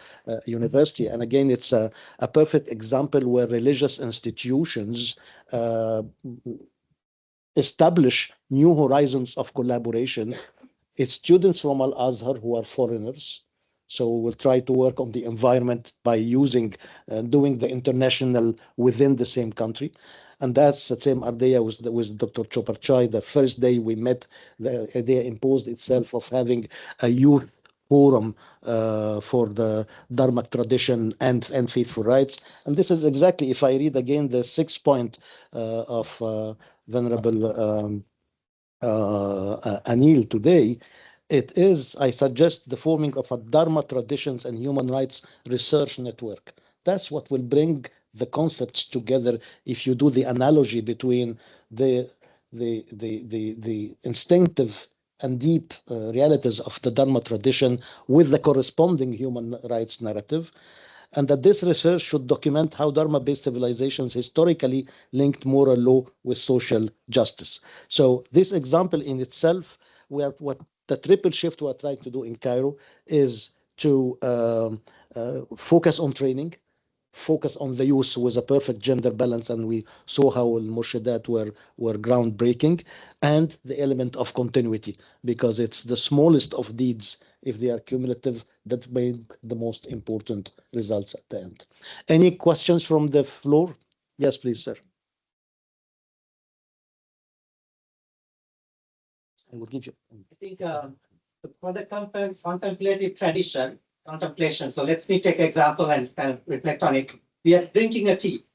University. And again, it's a perfect example where religious institutions establish new horizons of collaboration. It's students from Al-Azhar who are foreigners. So we'll try to work on the environment by using, doing the international within the same country. And that's the same idea with Dr. Supachai. The first day we met, the idea imposed itself of having a youth forum for the Dharmic tradition and faithful rights. And this is exactly, if I read again the 6th point of Venerable Anil today, it is, I suggest, the forming of a Dharma traditions and human rights research network. That's what will bring the concepts together. If you do the analogy between the instinctive and deep realities of the Dharma tradition with the corresponding human rights narrative, and that this research should document how Dharma-based civilizations historically linked moral law with social justice. So this example in itself, what the triple shift we're trying to do in Cairo is to focus on training, focus on the youth with a perfect gender balance, and we saw how al-Murshidat were groundbreaking, and the element of continuity, because it's the smallest of deeds, if they are cumulative, that made the most important results at the end. Any questions from the floor? Yes, please, sir. I will give you. I think for the contemplative tradition, contemplation. So let's me take example and kind of reflect on it. We are drinking a tea.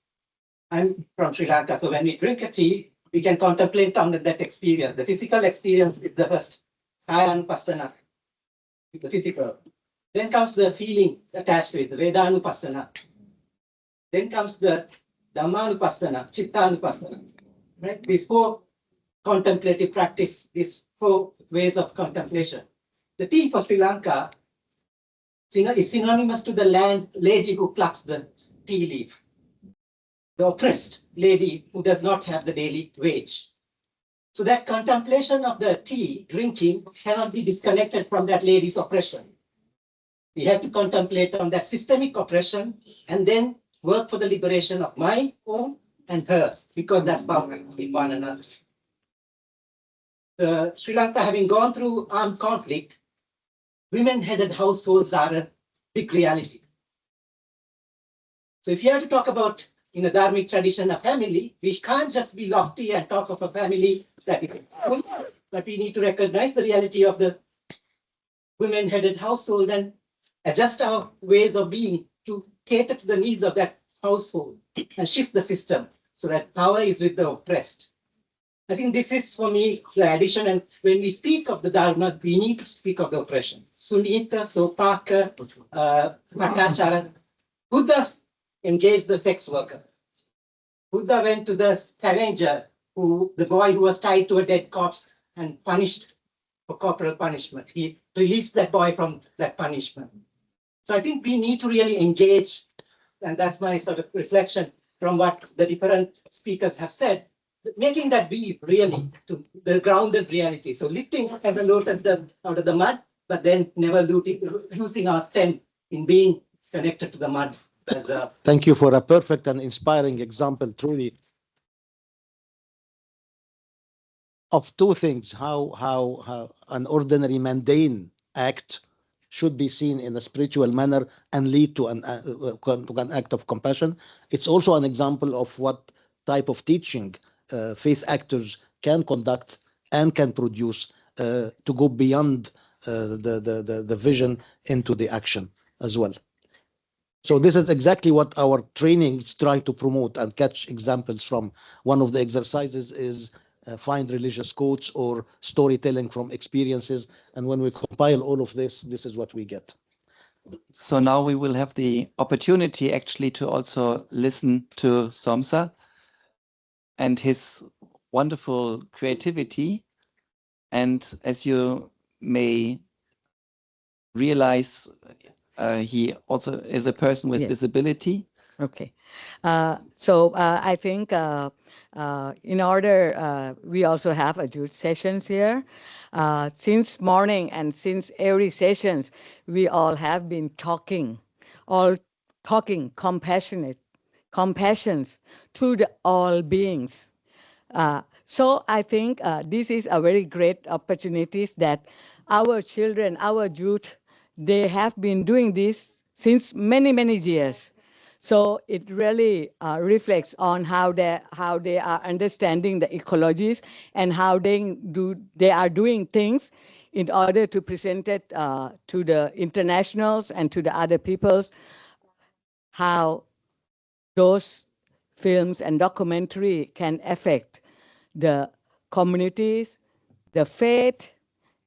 I'm from Sri Lanka, so when we drink a tea, we can contemplate on that experience. The physical experience is the first, Kayanupassana, the physical. Then comes the feeling attached to it, the Vedanupassana. Then comes the Dhammanupassana, Chittanupassana. Right? These four contemplative practice, these four ways of contemplation. The tea for Sri Lanka is synonymous to the lady who plucks the tea leaf, the oppressed lady who does not have the daily wage. So that contemplation of the tea drinking cannot be disconnected from that lady's oppression. We have to contemplate on that systemic oppression and then work for the liberation of my own and hers, because that's bound in one another. Sri Lanka having gone through armed conflict, women-headed households are a big reality. So if you have to talk about, in a Dharmic tradition, a family, we can't just be lofty and talk of a family that is full, but we need to recognize the reality of the women-headed household and adjust our ways of being to cater to the needs of that household and shift the system so that power is with the oppressed. I think this is, for me, the addition. And when we speak of the Dharma, we need to speak of the oppression. Sunita, Sopaka, Bhattacharya. Buddha engaged the sex worker. Buddha went to the scavenger, the boy who was tied to a dead corpse and punished for corporal punishment. He released that boy from that punishment. So I think we need to really engage, and that's my sort of reflection from what the different speakers have said, making that be really to the grounded reality. So lifting as a lotus does out of the mud, but then never losing our stem in being connected to the mud. Thank you for a perfect and inspiring example, truly, of two things: how an ordinary mundane act should be seen in a spiritual manner and lead to an act of compassion. It's also an example of what type of teaching faith actors can conduct and can produce to go beyond the vision into the action as well. So this is exactly what our training is trying to promote and catch examples from. One of the exercises is find religious quotes or storytelling from experiences. And when we compile all of this, this is what we get. So now we will have the opportunity actually to also listen to Somsa and his wonderful creativity. And as you may realize, he also is a person with disability. Okay. I think in order, we also have a Jude sessions here. Since morning and since every sessions, we all have been talking compassions to the all beings. So I think this is a very great opportunities that our children, our youth, they have been doing this since many, many years. So it really reflects on how they are understanding the ecologies and how they are doing things in order to present it to the internationals and to the other peoples, how those films and documentary can affect the communities, the faith,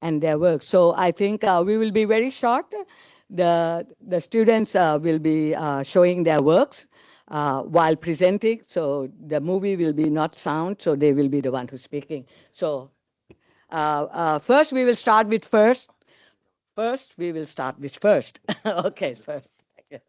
and their work. So I think we will be very short. The students will be showing their works while presenting. So the movie will be not sound, so they will be the one who's speaking. So first we will start with first. First, we will start with first. Okay, first. Okay.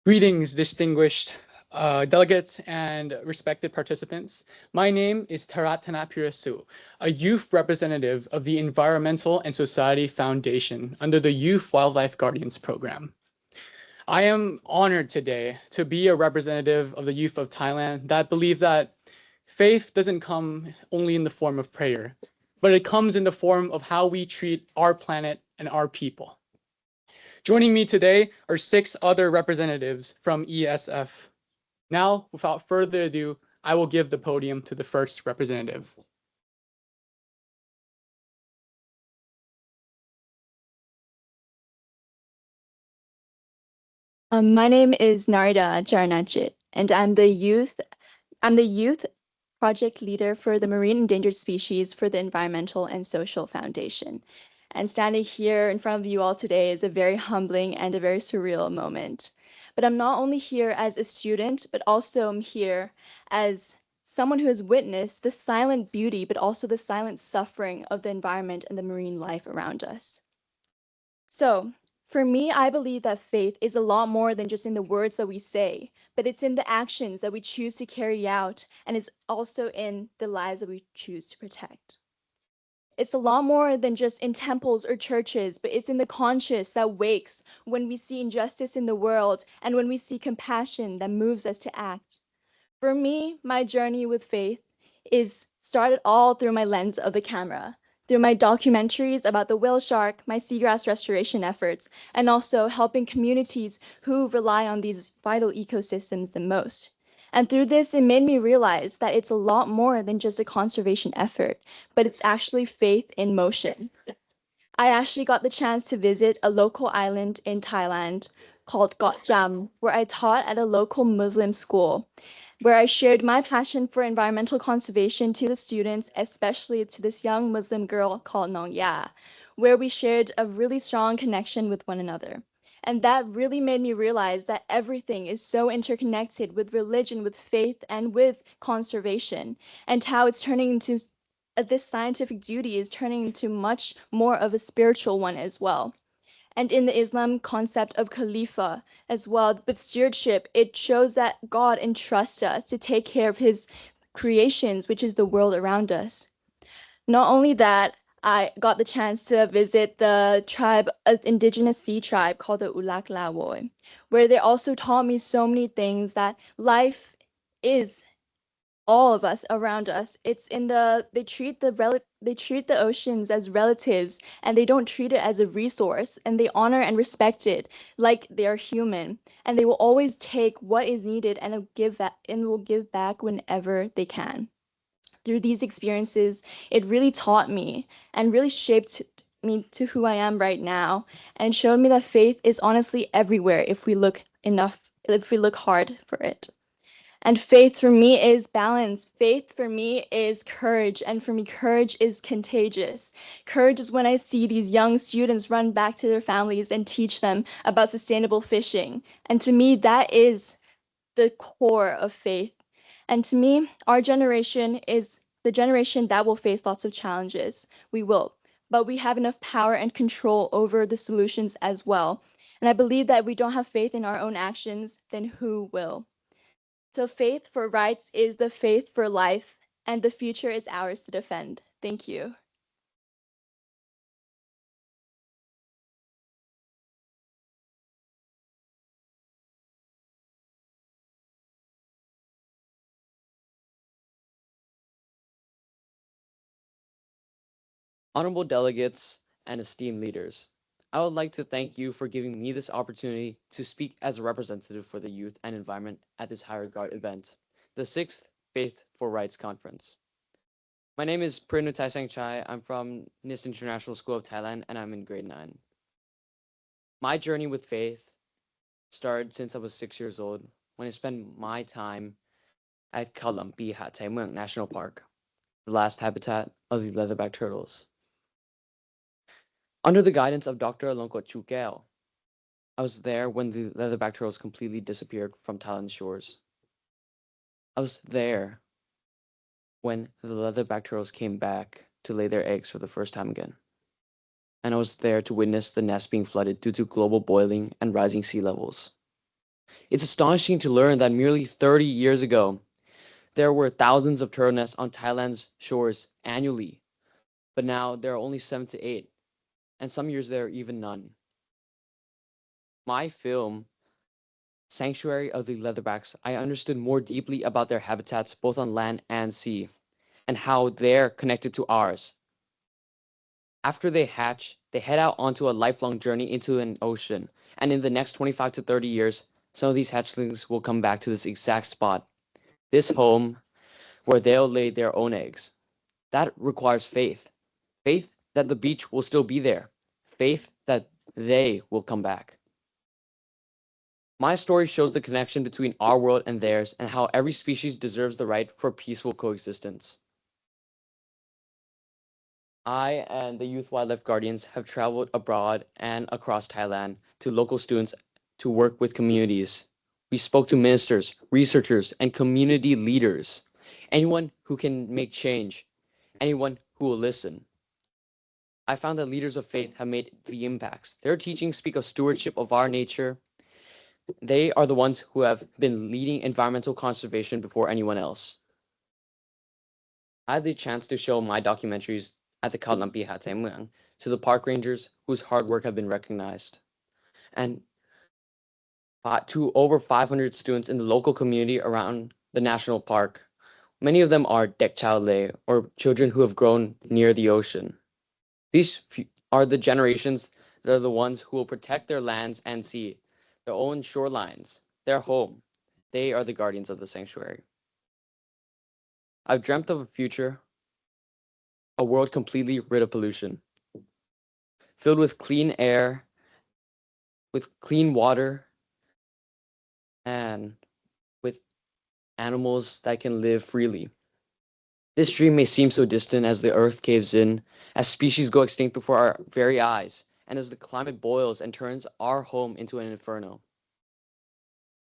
Greetings, distinguished delegates and respected participants. My name is Taratana Pirasu, a youth representative of the Environmental and Society Foundation under the Youth Wildlife Guardians Program. I am honored today to be a representative of the youth of Thailand that believe that faith doesn't come only in the form of prayer, but it comes in the form of how we treat our planet and our people. Joining me today are 6 other representatives from ESF. Now, without further ado, I will give the podium to the first representative. My name is Narida Charnachit, and I'm the youth project leader for the Marine Endangered Species for the Environmental and Social Foundation. And standing here in front of you all today is a very humbling and a very surreal moment. But I'm not only here as a student, but also I'm here as someone who has witnessed the silent beauty, but also the silent suffering of the environment and the marine life around us. So, for me, I believe that faith is a lot more than just in the words that we say, but it's in the actions that we choose to carry out, and it's also in the lives that we choose to protect. It's a lot more than just in temples or churches, but it's in the conscience that wakes when we see injustice in the world and when we see compassion that moves us to act. For me, my journey with faith is started all through my lens of the camera, through my documentaries about the whale shark, my seagrass restoration efforts, and also helping communities who rely on these vital ecosystems the most. And through this, it made me realize that it's a lot more than just a conservation effort, but it's actually faith in motion. I actually got the chance to visit a local island in Thailand called Got Jam, where I taught at a local Muslim school, where I shared my passion for environmental conservation to the students, especially to this young Muslim girl called Nong Ya, where we shared a really strong connection with one another. And that really made me realize that everything is so interconnected with religion, with faith, and with conservation, and how it's turning into this scientific duty is turning into much more of a spiritual one as well. And in the Islam concept of Khalifa as well, with stewardship, it shows that God entrusts us to take care of his creations, which is the world around us. Not only that, I got the chance to visit the tribe, indigenous sea tribe called the Ulak Lawoy, where they also taught me so many things that life is all of us around us. It's in they treat the oceans as relatives, and they don't treat it as a resource, and they honor and respect it like they are human, and they will always take what is needed and will give back whenever they can. Through these experiences, it really taught me and really shaped me to who I am right now, and showed me that faith is honestly everywhere if we look hard for it. And faith for me is balance. Faith for me is courage. And for me, courage is contagious. Courage is when I see these young students run back to their families and teach them about sustainable fishing. And to me, that is the core of faith. And to me, our generation is the generation that will face lots of challenges. We will. But we have enough power and control over the solutions as well. And I believe that if we don't have faith in our own actions, then who will? So faith for rights is the faith for life, and the future is ours to defend. Thank you. Honorable delegates and esteemed leaders, I would like to thank you for giving me this opportunity to speak as a representative for the youth and environment at this high regard event, the 6th Faith for Rights Conference. My name is Prinutai Sangchai. I'm from NIST International School of Thailand, and I'm in grade 9. My journey with faith started since I was 6 years old, when I spent my time at BGVI National Park, the last habitat of the leatherback turtles. Under the guidance of Dr. Alongkot Chukeo, I was there when the leatherback turtles completely disappeared from Thailand's shores. I was there when the leatherback turtles came back to lay their eggs for the first time again. And I was there to witness the nest being flooded due to global boiling and rising sea levels. It's astonishing to learn that merely 30 years ago, there were thousands of turtle nests on Thailand's shores annually, but now there are only 7 to 8, and some years there are even none. My film, Sanctuary of the Leatherbacks, I understood more deeply about their habitats both on land and sea, and how they're connected to ours. After they hatch, they head out onto a lifelong journey into an ocean, and in the next 25 to 30 years, some of these hatchlings will come back to this exact spot, this home where they'll lay their own eggs. That requires faith. Faith that the beach will still be there. Faith that they will come back. My story shows the connection between our world and theirs, and how every species deserves the right for peaceful coexistence. I and the Youth Wildlife Guardians have traveled abroad and across Thailand to local students to work with communities. We spoke to ministers, researchers, and community leaders. Anyone who can make change, anyone who will listen. I found that leaders of faith have made the impacts. Their teachings speak of stewardship of our nature. They are the ones who have been leading environmental conservation before anyone else. I had the chance to show my documentaries at the BGVI to the park rangers whose hard work have been recognized, and to over 500 students in the local community around the national park. Many of them are Dek Chao Lei, or children who have grown near the ocean. These are the generations that are the ones who will protect their lands and sea, their own shorelines, their home. They are the guardians of the sanctuary. I've dreamt of a future, a world completely rid of pollution. filled with clean air, with clean water, and with animals that can live freely. This dream may seem so distant as the earth caves in, as species go extinct before our very eyes, and as the climate boils and turns our home into an inferno.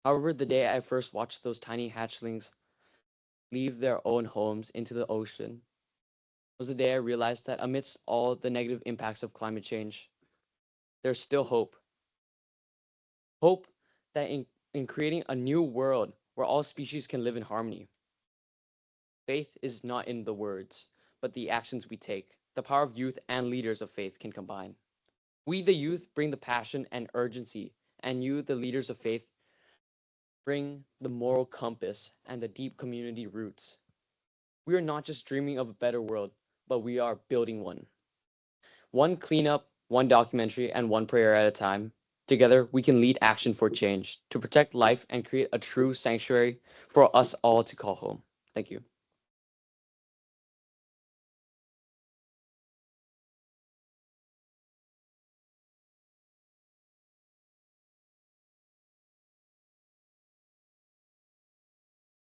However, the day I first watched those tiny hatchlings leave their own homes into the ocean was the day I realized that amidst all the negative impacts of climate change, there's still hope. Hope that in creating a new world where all species can live in harmony. Faith is not in the words, but the actions we take. The power of youth and leaders of faith can combine. We, the youth, bring the passion and urgency, and you, the leaders of faith, bring the moral compass and the deep community roots. We are not just dreaming of a better world, but we are building one. One cleanup, one documentary, and one prayer at a time. Together, we can lead action for change, to protect life and create a true sanctuary for us all to call home. Thank you.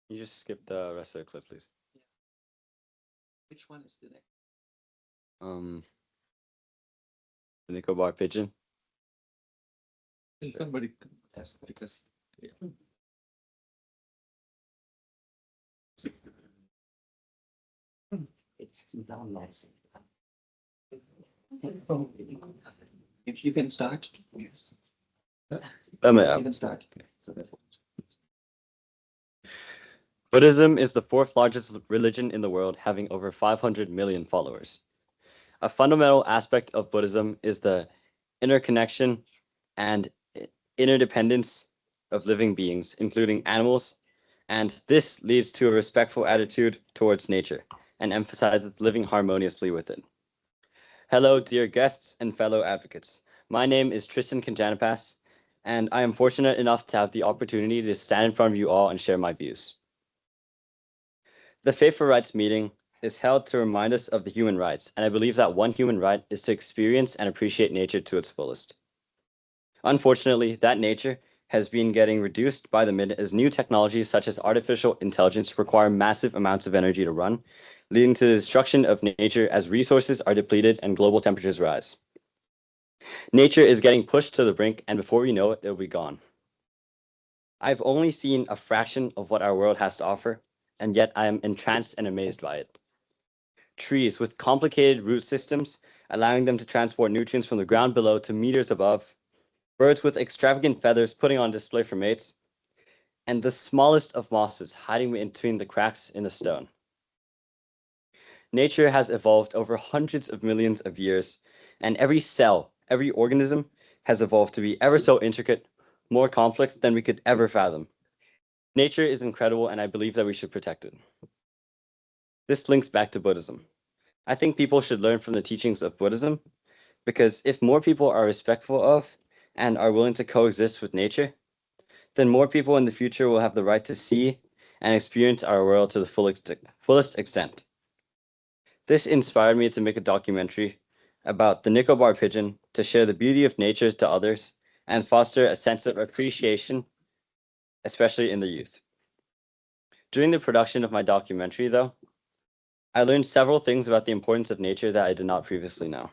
You just skip the rest of the clip, please. Which one is the next? The Nicobar pigeon. Somebody yes, because it hasn't done lots. If you can start, yes. You can start. Buddhism is the fourth largest religion in the world, having over 500 million followers. A fundamental aspect of Buddhism is the interconnection and interdependence of living beings, including animals, and this leads to a respectful attitude towards nature and emphasizes living harmoniously with it. Hello, dear guests and fellow advocates. My name is Tristan Kanjanapas, and I am fortunate enough to have the opportunity to stand in front of you all and share my views. The Faith for Rights meeting is held to remind us of the human rights, and I believe that one human right is to experience and appreciate nature to its fullest. Unfortunately, that nature has been getting reduced by the minute as new technologies such as artificial intelligence require massive amounts of energy to run, leading to the destruction of nature as resources are depleted and global temperatures rise. Nature is getting pushed to the brink, and before we know it, it'll be gone. I've only seen a fraction of what our world has to offer, and yet I am entranced and amazed by it. Trees with complicated root systems, allowing them to transport nutrients from the ground below to meters above, birds with extravagant feathers putting on display for mates, and the smallest of mosses hiding between the cracks in the stone. Nature has evolved over hundreds of millions of years, and every cell, every organism has evolved to be ever so intricate, more complex than we could ever fathom. Nature is incredible, and I believe that we should protect it. This links back to Buddhism. I think people should learn from the teachings of Buddhism, because if more people are respectful of and are willing to coexist with nature, then more people in the future will have the right to see and experience our world to the fullest extent. This inspired me to make a documentary about the Nicobar pigeon to share the beauty of nature to others and foster a sense of appreciation, especially in the youth. During the production of my documentary, though, I learned several things about the importance of nature that I did not previously know.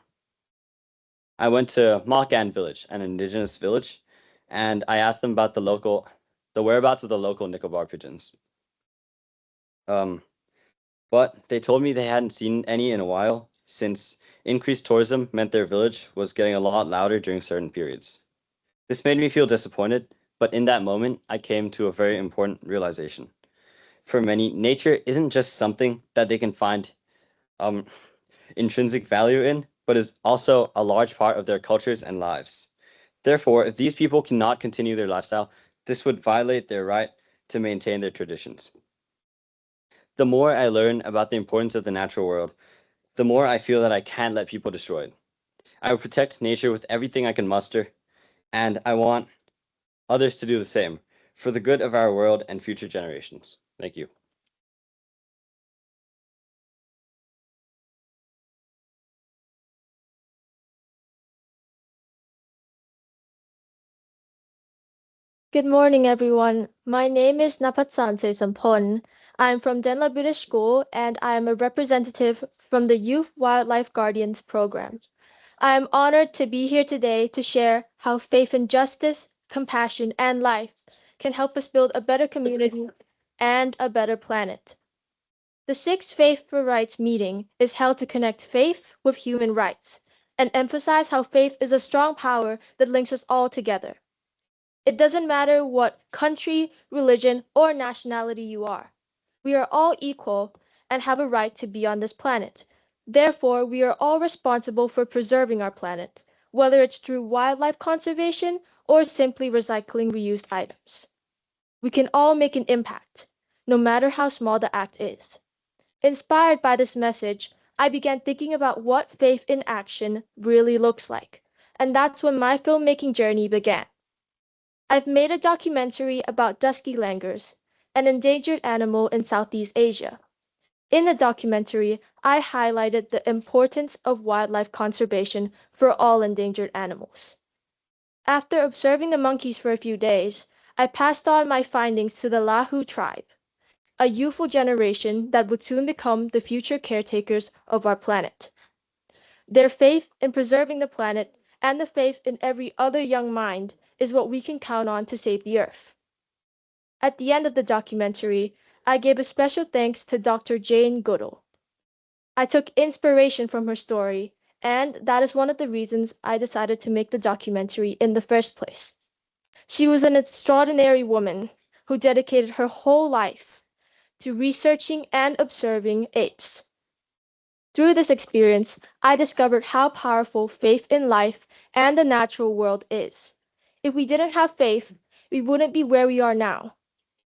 I went to Makan village, an indigenous village, and I asked them about the whereabouts of the local Nicobar pigeons. But they told me they hadn't seen any in a while, since increased tourism meant their village was getting a lot louder during certain periods. This made me feel disappointed, but in that moment, I came to a very important realization. For many, nature isn't just something that they can find intrinsic value in, but is also a large part of their cultures and lives. Therefore, if these people cannot continue their lifestyle, this would violate their right to maintain their traditions. The more I learn about the importance of the natural world, the more I feel that I can't let people destroy it. I will protect nature with everything I can muster, and I want others to do the same for the good of our world and future generations. Thank you. Good morning, everyone. My name is Napatsante Sampon. I am from Denla British School and I am a representative from the Youth Wildlife Guardians program. I am honored to be here today to share how faith in justice, compassion, and life can help us build a better community and a better planet. The sixth Faith for Rights meeting is held to connect faith with human rights and emphasize how faith is a strong power that links us all together. It doesn't matter what country, religion, or nationality you are. We are all equal and have a right to be on this planet. Therefore, we are all responsible for preserving our planet, whether it's through wildlife conservation or simply recycling reused items. We can all make an impact, no matter how small the act is. Inspired by this message, I began thinking about what faith in action really looks like, and that's when my filmmaking journey began. I've made a documentary about dusky langurs, an endangered animal in Southeast Asia. In the documentary, I highlighted the importance of wildlife conservation for all endangered animals. After observing the monkeys for a few days, I passed on my findings to the Lahu tribe, a youthful generation that would soon become the future caretakers of our planet. Their faith in preserving the planet and the faith in every other young mind is what we can count on to save the earth. At the end of the documentary, I gave a special thanks to Dr. Jane Goodall. I took inspiration from her story, and that is one of the reasons I decided to make the documentary in the first place. She was an extraordinary woman who dedicated her whole life to researching and observing apes. Through this experience, I discovered how powerful faith in life and the natural world is. If we didn't have faith, we wouldn't be where we are now.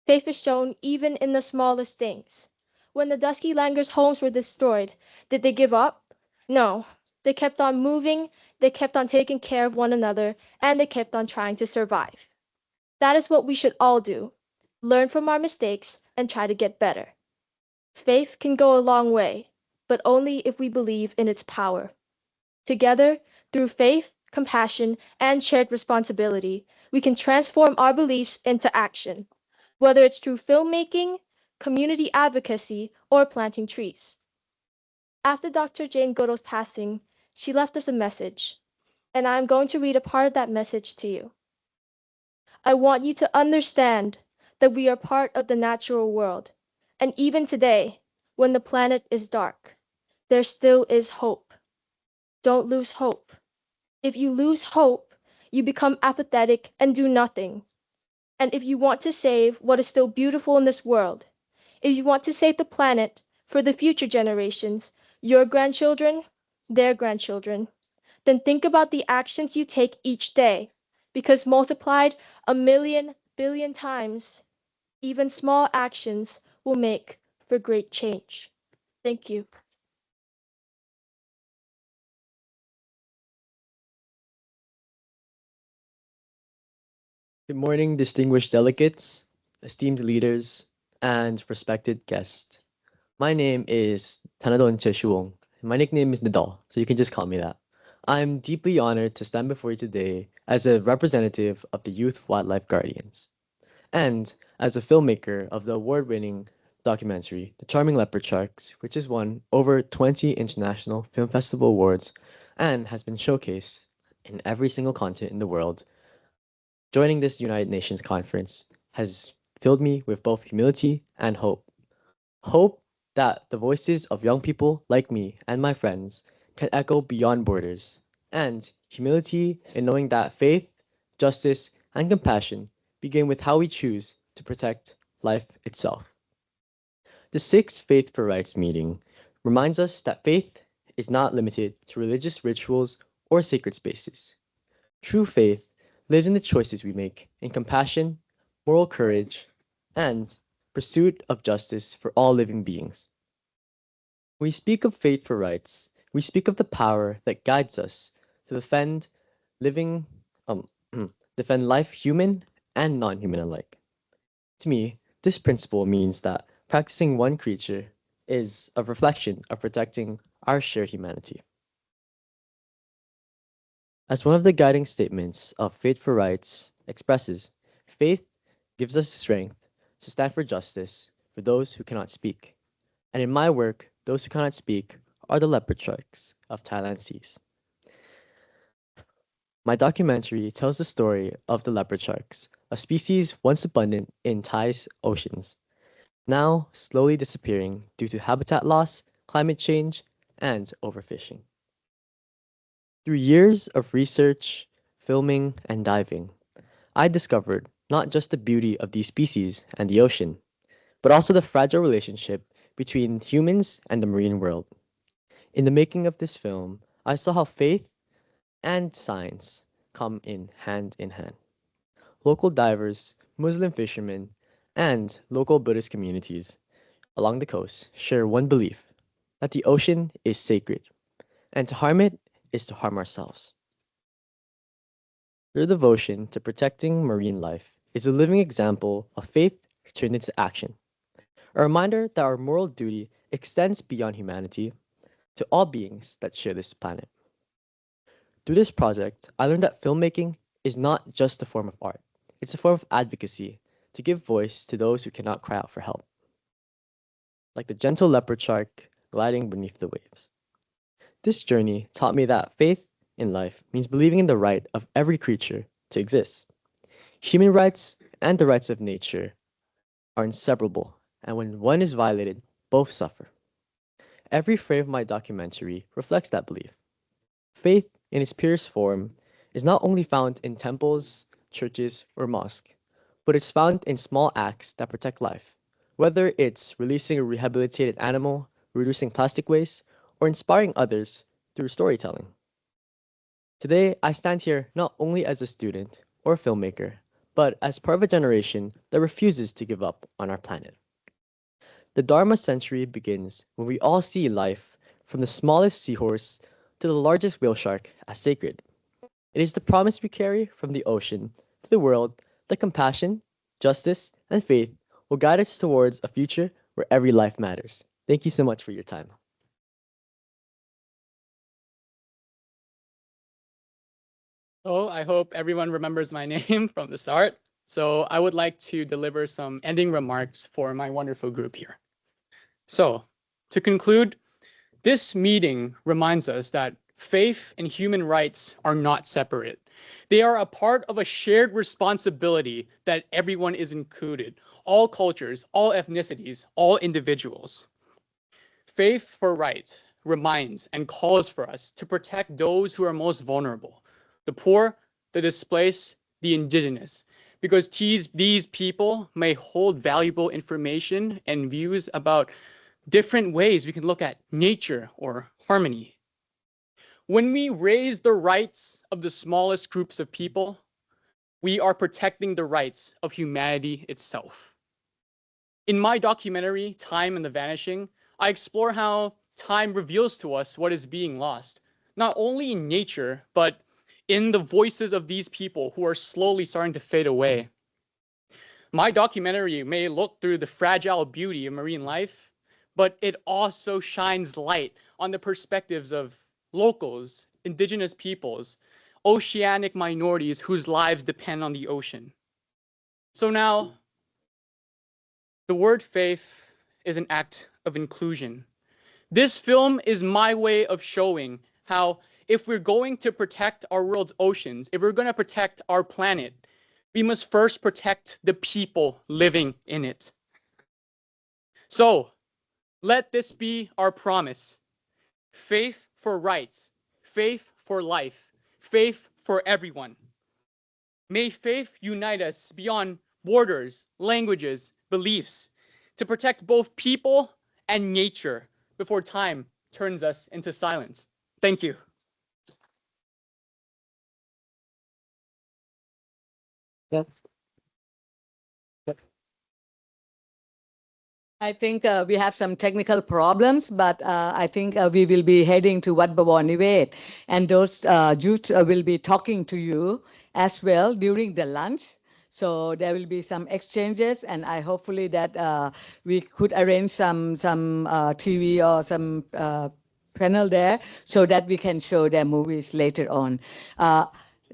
Faith is shown even in the smallest things. When the dusky langurs' homes were destroyed, did they give up? No. They kept on moving, they kept on taking care of one another, and they kept on trying to survive. That is what we should all do. Learn from our mistakes and try to get better. Faith can go a long way, but only if we believe in its power. Together, through faith, compassion, and shared responsibility, we can transform our beliefs into action, whether it's through filmmaking, community advocacy, or planting trees. After Dr. Jane Goodall's passing, she left us a message, and I'm going to read a part of that message to you. I want you to understand that we are part of the natural world, and even today, when the planet is dark, there still is hope. Don't lose hope. If you lose hope, you become apathetic and do nothing. And if you want to save what is still beautiful in this world, if you want to save the planet for the future generations, your grandchildren, their grandchildren, then think about the actions you take each day, because multiplied 1,000,000,000,000 times, even small actions will make for great change. Thank you. Good morning, distinguished delegates, esteemed leaders, and respected guests. My name is Tanadon Cheshuong. My nickname is Nadal, so you can just call me that. I'm deeply honored to stand before you today as a representative of the Youth Wildlife Guardians and as a filmmaker of the award-winning documentary, The Charming Leopard Sharks, which has won over 20 international film festival awards and has been showcased in every single continent in the world. Joining this United Nations conference has filled me with both humility and hope. Hope that the voices of young people like me and my friends can echo beyond borders, and humility in knowing that faith, justice, and compassion begin with how we choose to protect life itself. The sixth Faith for Rights meeting reminds us that faith is not limited to religious rituals or sacred spaces. True faith lives in the choices we make, in compassion, moral courage, and pursuit of justice for all living beings. When we speak of faith for rights, we speak of the power that guides us to defend living, defend life, human and non-human alike. To me, this principle means that practicing one creature is a reflection of protecting our shared humanity. As one of the guiding statements of Faith for Rights expresses, faith faith gives us strength to stand for justice for those who cannot speak. And in my work, those who cannot speak are the leopard sharks of Thailand seas. My documentary tells the story of the leopard sharks, a species once abundant in Thai's oceans, now slowly disappearing due to habitat loss, climate change, and overfishing. Through years of research, filming, and diving, I discovered not just the beauty of these species and the ocean, but also the fragile relationship between humans and the marine world. In the making of this film, I saw how faith and science come in hand. Local divers, Muslim fishermen, and local Buddhist communities along the coast share one belief, that the ocean is sacred, and to harm it is to harm ourselves. Their devotion to protecting marine life is a living example of faith turned into action, a reminder that our moral duty extends beyond humanity to all beings that share this planet. Through this project, I learned that filmmaking is not just a form of art, it's a form of advocacy to give voice to those who cannot cry out for help. Like the gentle leopard shark gliding beneath the waves. This journey taught me that faith in life means believing in the right of every creature to exist. Human rights and the rights of nature are inseparable, and when one is violated, both suffer. Every frame of my documentary reflects that belief. Faith, in its purest form, is not only found in temples, churches, or mosques, but it's found in small acts that protect life, whether it's releasing a rehabilitated animal, reducing plastic waste, or inspiring others through storytelling. Today, I stand here not only as a student or filmmaker, but as part of a generation that refuses to give up on our planet. The Dharma century begins when we all see life, from the smallest seahorse to the largest whale shark, as sacred. It is the promise we carry from the ocean to the world that compassion, justice, and faith will guide us towards a future where every life matters. Thank you so much for your time. So I hope everyone remembers my name from the start. So I would like to deliver some ending remarks for my wonderful group here. So to conclude, this meeting reminds us that faith and human rights are not separate. They are a part of a shared responsibility that everyone is included, all cultures, all ethnicities, all individuals. Faith for rights reminds and calls for us to protect those who are most vulnerable, the poor, the displaced, the indigenous, because these people may hold valuable information and views about different ways we can look at nature or harmony. When we raise the rights of the smallest groups of people, we are protecting the rights of humanity itself. In my documentary, Time and the Vanishing, I explore how time reveals to us what is being lost, not only in nature, but in the voices of these people who are slowly starting to fade away. My documentary may look through the fragile beauty of marine life, but it also shines light on the perspectives of locals, indigenous peoples, oceanic minorities whose lives depend on the ocean. So now, the word faith is an act of inclusion. This film is my way of showing how if we're going to protect our world's oceans, if we're going to protect our planet, we must first protect the people living in it. So, let this be our promise. Faith for rights, faith for life, faith for everyone. May faith unite us beyond borders, languages, beliefs, to protect both people and nature before time turns us into silence. Thank you. I think we have some technical problems, but I think we will be heading to Wat Bawaniwet, and those youth will be talking to you as well during the lunch. So there will be some exchanges, and I hopefully that we could arrange some TV or some panel there so that we can show their movies later on.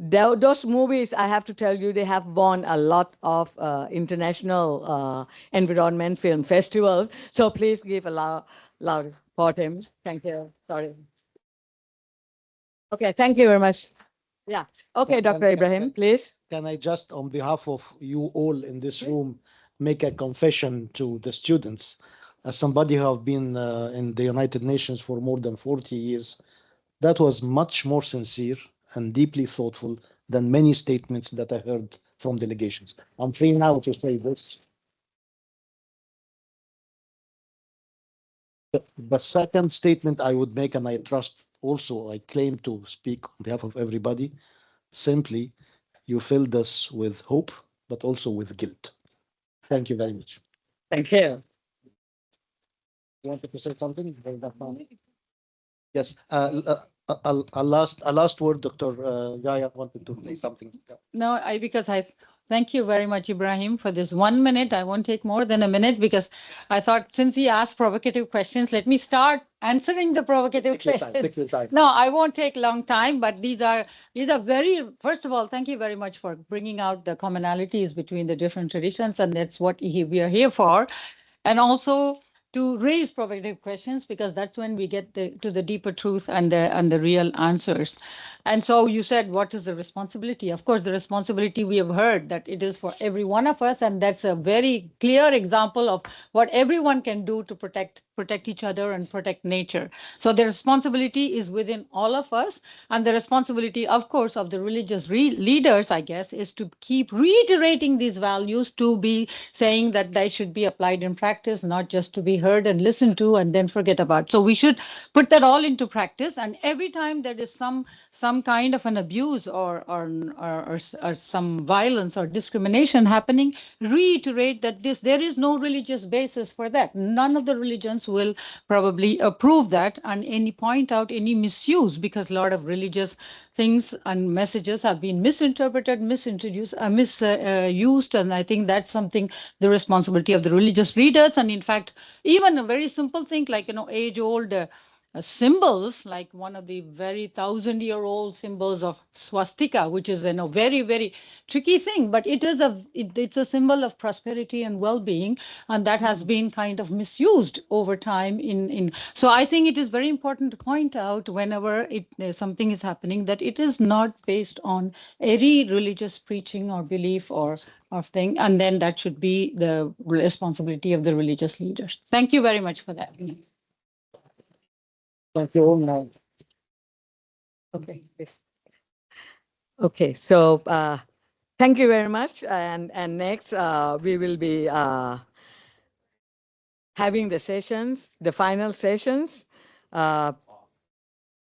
those movies, I have to tell you, they have won a lot of international environment film festivals. So please give a loud for him. Thank you. Sorry. Okay, thank you very much. Yeah. Okay, Dr. Ibrahim, please. Can I just, on behalf of you all in this room, make a confession to the students? As somebody who have been in the United Nations for more than 40 years, that was much more sincere and deeply thoughtful than many statements that I heard from delegations. I'm free now to say this. The second statement I would make, and I trust also, I claim to speak on behalf of everybody, simply, you filled us with hope, but also with guilt. Thank you very much. Thank you. You wanted to say something? Yes. A last word, Dr. Jaya wanted to say something. No, because I thank you very much, Ibrahim, for this 1 minute. I won't take more than a minute because I thought since he asked provocative questions, let me start answering the provocative questions. Take your time. No, I won't take long time, but these are very, first of all, thank you very much for bringing out the commonalities between the different traditions, and that's what we are here for. And also to raise provocative questions, because that's when we get to the deeper truth and the real answers. And so you said, what is the responsibility? Of course, the responsibility, we have heard that it is for every one of us, and that's a very clear example of what everyone can do to protect each other and protect nature. So the responsibility is within all of us, and the responsibility, of course, of the religious leaders, I guess, is to keep reiterating these values, to be saying that they should be applied in practice, not just to be heard and listened to and then forget about. So we should put that all into practice, and every time there is some kind of an abuse or some violence or discrimination happening, reiterate that there is no religious basis for that. None of the religions will probably approve that, and point out any misuse, because a lot of religious things and messages have been misinterpreted, misused, and I think that's something, the responsibility of the religious leaders. And in fact, even a very simple thing like age-old symbols, like one of the very 1,000-year-old symbols of swastika, which is a very, very tricky thing, but it's a symbol of prosperity and well-being, and that has been kind of misused over time. So I think it is very important to point out whenever something is happening that it is not based on any religious preaching or belief or thing, and then that should be the responsibility of the religious leaders. Thank you very much for that. Thank you all now. Okay, yes. Okay, so thank you very much. And next, we will be having the sessions, the final sessions. Dr.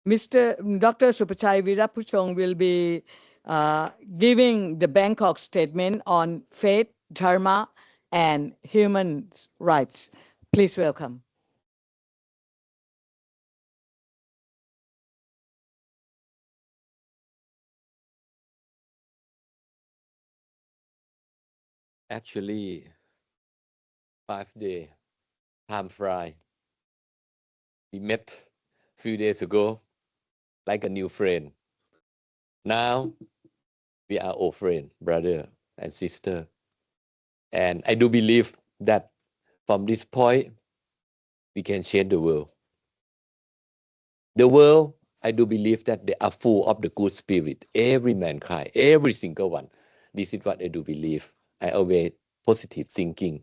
Supachai Verapuchong will be giving the Bangkok statement on faith, Dharma, and human rights. Please welcome. Actually, 5-day time fly. We met a few days ago like a new friend. Now we are old friend, brother and sister. And I do believe that from this point, we can change the world. The world, I do believe that they are full of the good spirit. Every mankind, every single one. This is what I do believe. I always positive thinking.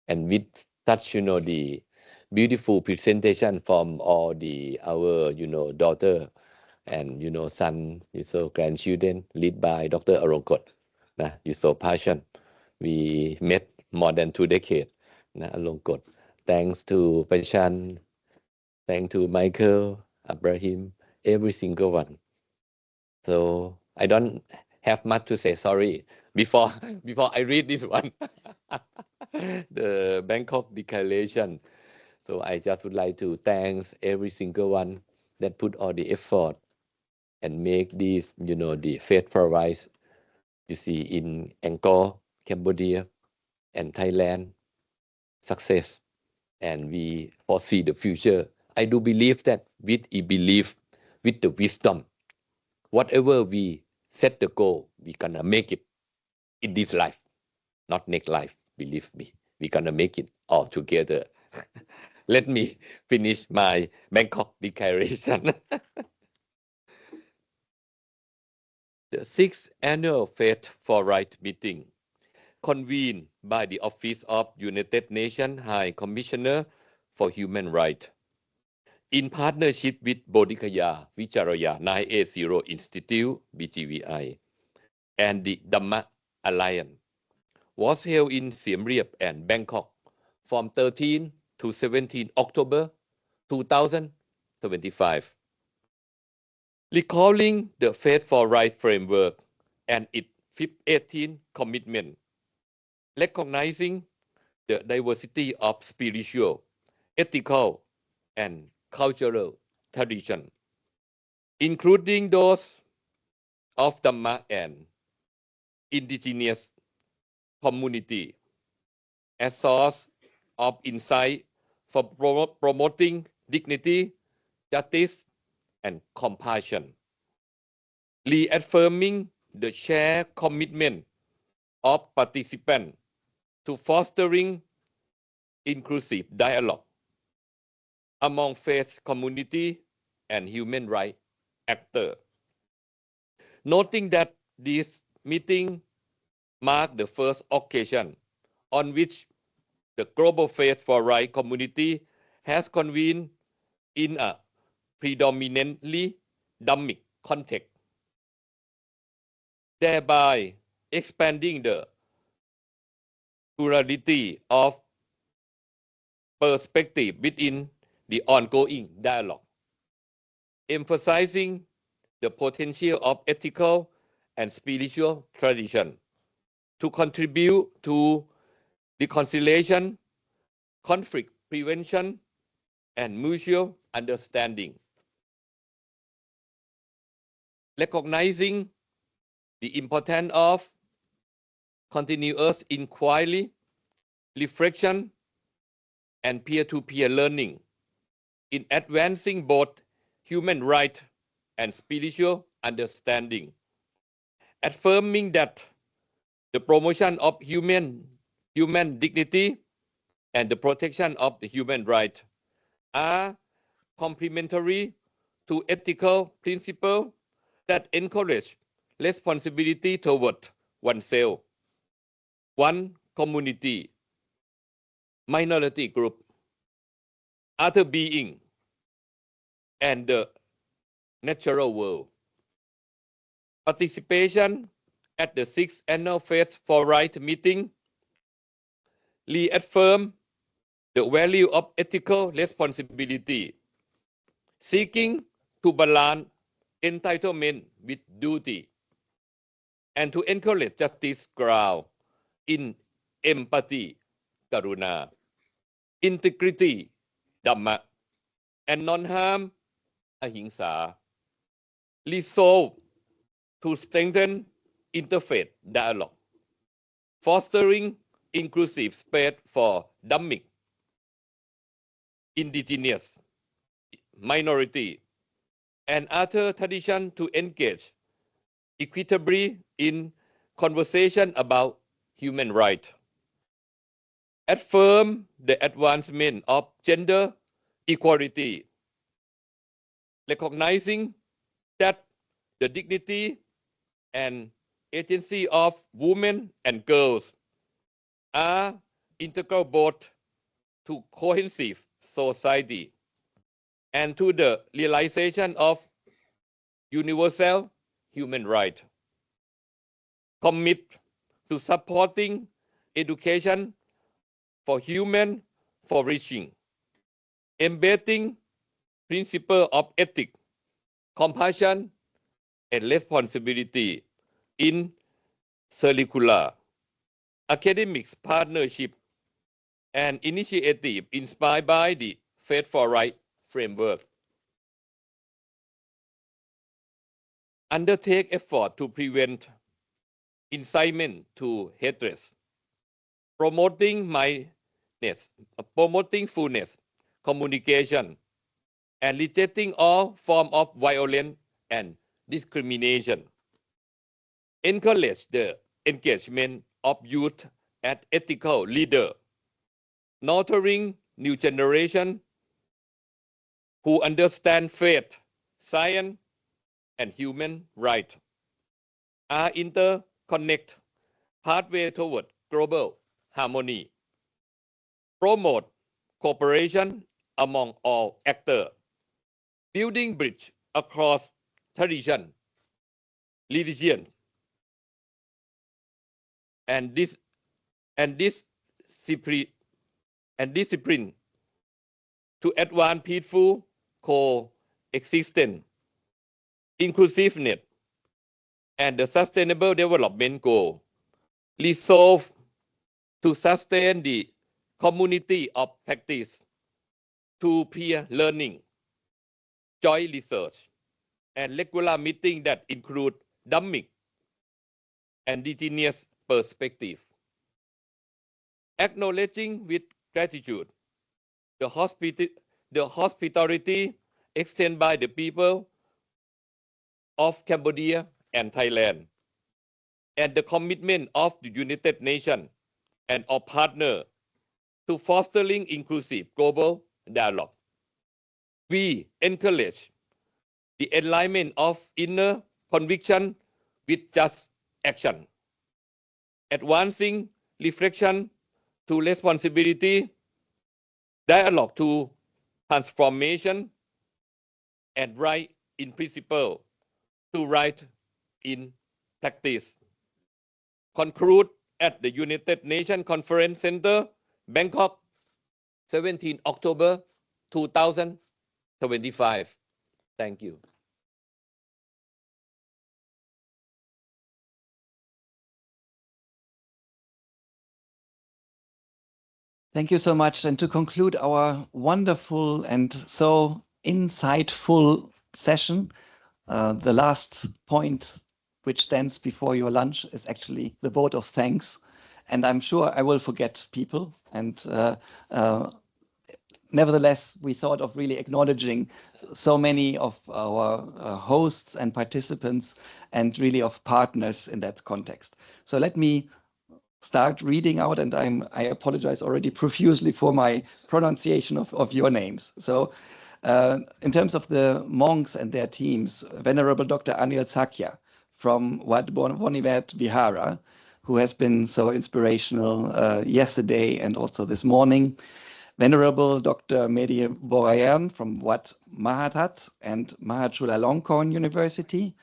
And with such, the beautiful presentation from all our, daughter and, son, grandchildren, led by Dr. Arongkot. You so passion. We met more than 2 decades. Arongkot. Thanks to Pashan, thanks to Michael, Ibrahim, every single one. So I don't have much to say. Sorry. Before I read this one, the Bangkok Declaration. So I just would like to thank every single one that put all the effort and make this, the faithful rights, you see, in Angkor, Cambodia, and Thailand, success. And we foresee the future. I do believe that with the wisdom, whatever we set the goal, we're gonna make it in this life, not next life. Believe me, we're gonna make it all together. Let me finish my Bangkok declaration. The 6th Annual Faith for Right meeting, convened by the Office of United Nations High Commissioner for Human Rights, in partnership with BodhiGayā Vijjālaya 980 Institute, BGVI, and the Dharma Alliance, was held in Siem Reap and Bangkok from 13 to 17 October 2025. Recalling the Faith for Right framework and its 18 commitment, recognizing the diversity of spiritual, ethical, and cultural tradition, including those of Dharma and indigenous community, as source of insight for promoting dignity, justice, and compassion, reaffirming the shared commitment of participants to fostering inclusive dialogue among faith community and human rights actors. Noting that this meeting marked the first occasion on which the Global Faith for Right community has convened in a predominantly Dharmic context, thereby expanding the plurality of perspective within the ongoing dialogue, emphasizing the potential of ethical and spiritual tradition to contribute to reconciliation, conflict prevention, and mutual understanding. Recognizing the importance of continuous inquiry, reflection, and peer-to-peer learning in advancing both human rights and spiritual understanding, affirming that the promotion of human dignity and the protection of the human rights are complementary to ethical principles that encourage responsibility toward oneself, one community, minority group, other being, and the natural world. Participation at the 6th Annual Faith for Right meeting reaffirmed the value of ethical responsibility, seeking to balance entitlement with duty, and to encourage justice ground in empathy, karuna, integrity, dhamma, and non-harm, ahimsa, resolve to strengthen interfaith dialogue, fostering inclusive space for Dharmic, indigenous, minority, and other traditions to engage equitably in conversation about human rights, affirm the advancement of gender equality, recognizing that the dignity and agency of women and girls are integral both to cohesive society and to the realization of universal human rights. Commit to supporting education for human flourishing, embedding principles of ethics, compassion, and responsibility in curricula, academics, partnership, and initiative inspired by the Faith for Right framework. Undertake effort to prevent incitement to hatred, promoting fullness, communication, and rejecting all forms of violence and discrimination. encourage the engagement of youth as ethical leader, nurturing new generation who understand faith, science, and human rights are interconnected pathway toward global harmony, promote cooperation among all actors, building bridge across tradition, religion, and discipline to advance peaceful coexistence, inclusiveness, and the sustainable development goal. Resolve to sustain the community of practice through peer learning, joint research, and regular meetings that include Dharmic and indigenous perspective. Acknowledging with gratitude the hospitality extended by the people of Cambodia and Thailand, and the commitment of the United Nations and our partners to fostering inclusive global dialogue. We encourage the alignment of inner conviction with just action, advancing reflection to responsibility, dialogue to transformation, and right in principle to right in practice. Conclude at the United Nations Conference Center, Bangkok, 17 October 2025. Thank you. Thank you so much. And to conclude our wonderful and so insightful session, the last point which stands before your lunch is actually the vote of thanks. And I'm sure I will forget people. And nevertheless, we thought of really acknowledging so many of our hosts and participants and really of partners in that context. So let me start reading out, and I apologize already profusely for my pronunciation of your names. So in terms of the monks and their teams, Venerable Dr. Anil Sakya from Wat Bonivat Vihara, who has been so inspirational yesterday and also this morning. Venerable Dr. Mehdi Borayan from Wat Mahatat and Chulalongkorn University,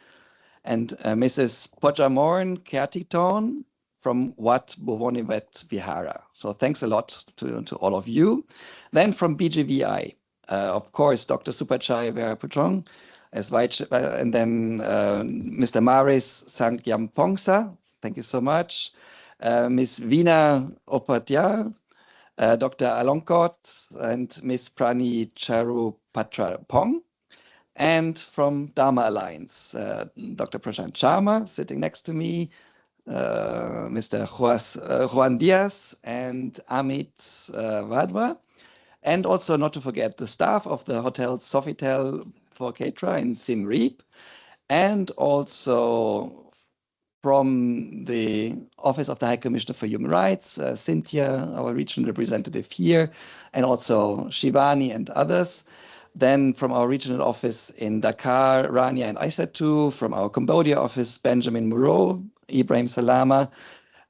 and Mrs. Pojamoran Kertiton from Wat Bovonivet Vihara. So thanks a lot to all of you. Then from BGVI, of course, Dr. Supachai Verapuchong, and then Mr. Maris Sangyam-Pongsa, thank you so much. Ms. Veena Upadhyaya, Dr. Alongkot, and Ms. Prani Charupatrapong. And from Dharma Alliance, Dr. Prashant Sharma sitting next to me, Mr. Juan Diaz and Amit Vadwa, and also not to forget the staff of the Hotel Sofitel for Ketra in Siem Reap, and also from the Office of the High Commissioner for Human Rights, Cynthia, our regional representative here, and also Shivani and others. Then from our regional office in Dakar, Rania and Aisatu, from our Cambodia office, Benjamin Moreau, Ibrahim Salama,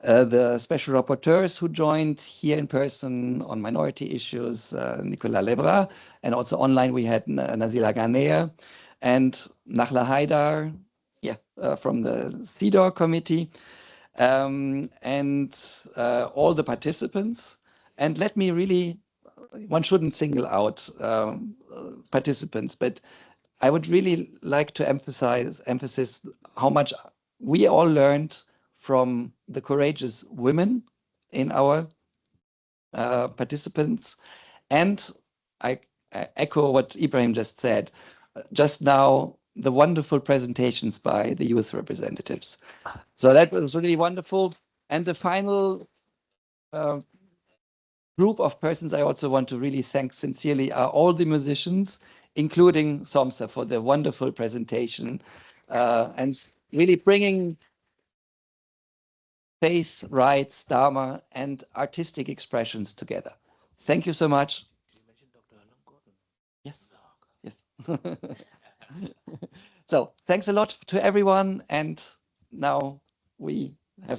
the special rapporteurs who joined here in person on minority issues, Nicolas Lebra, and also online we had Nazila Ghanea and Nakhla Haidar, from the CEDAW committee, and all the participants. And let me really, one shouldn't single out participants, but I would really like to emphasize how much we all learned from the courageous women in our participants. And I echo what Ibrahim just said. Just now, the wonderful presentations by the youth representatives. So that was really wonderful. And the final group of persons I also want to really thank sincerely are all the musicians, including Somsa, for the wonderful presentation and really bringing faith, rights, Dharma, and artistic expressions together. Thank you so much. Yes, yes. So thanks a lot to everyone, and now we have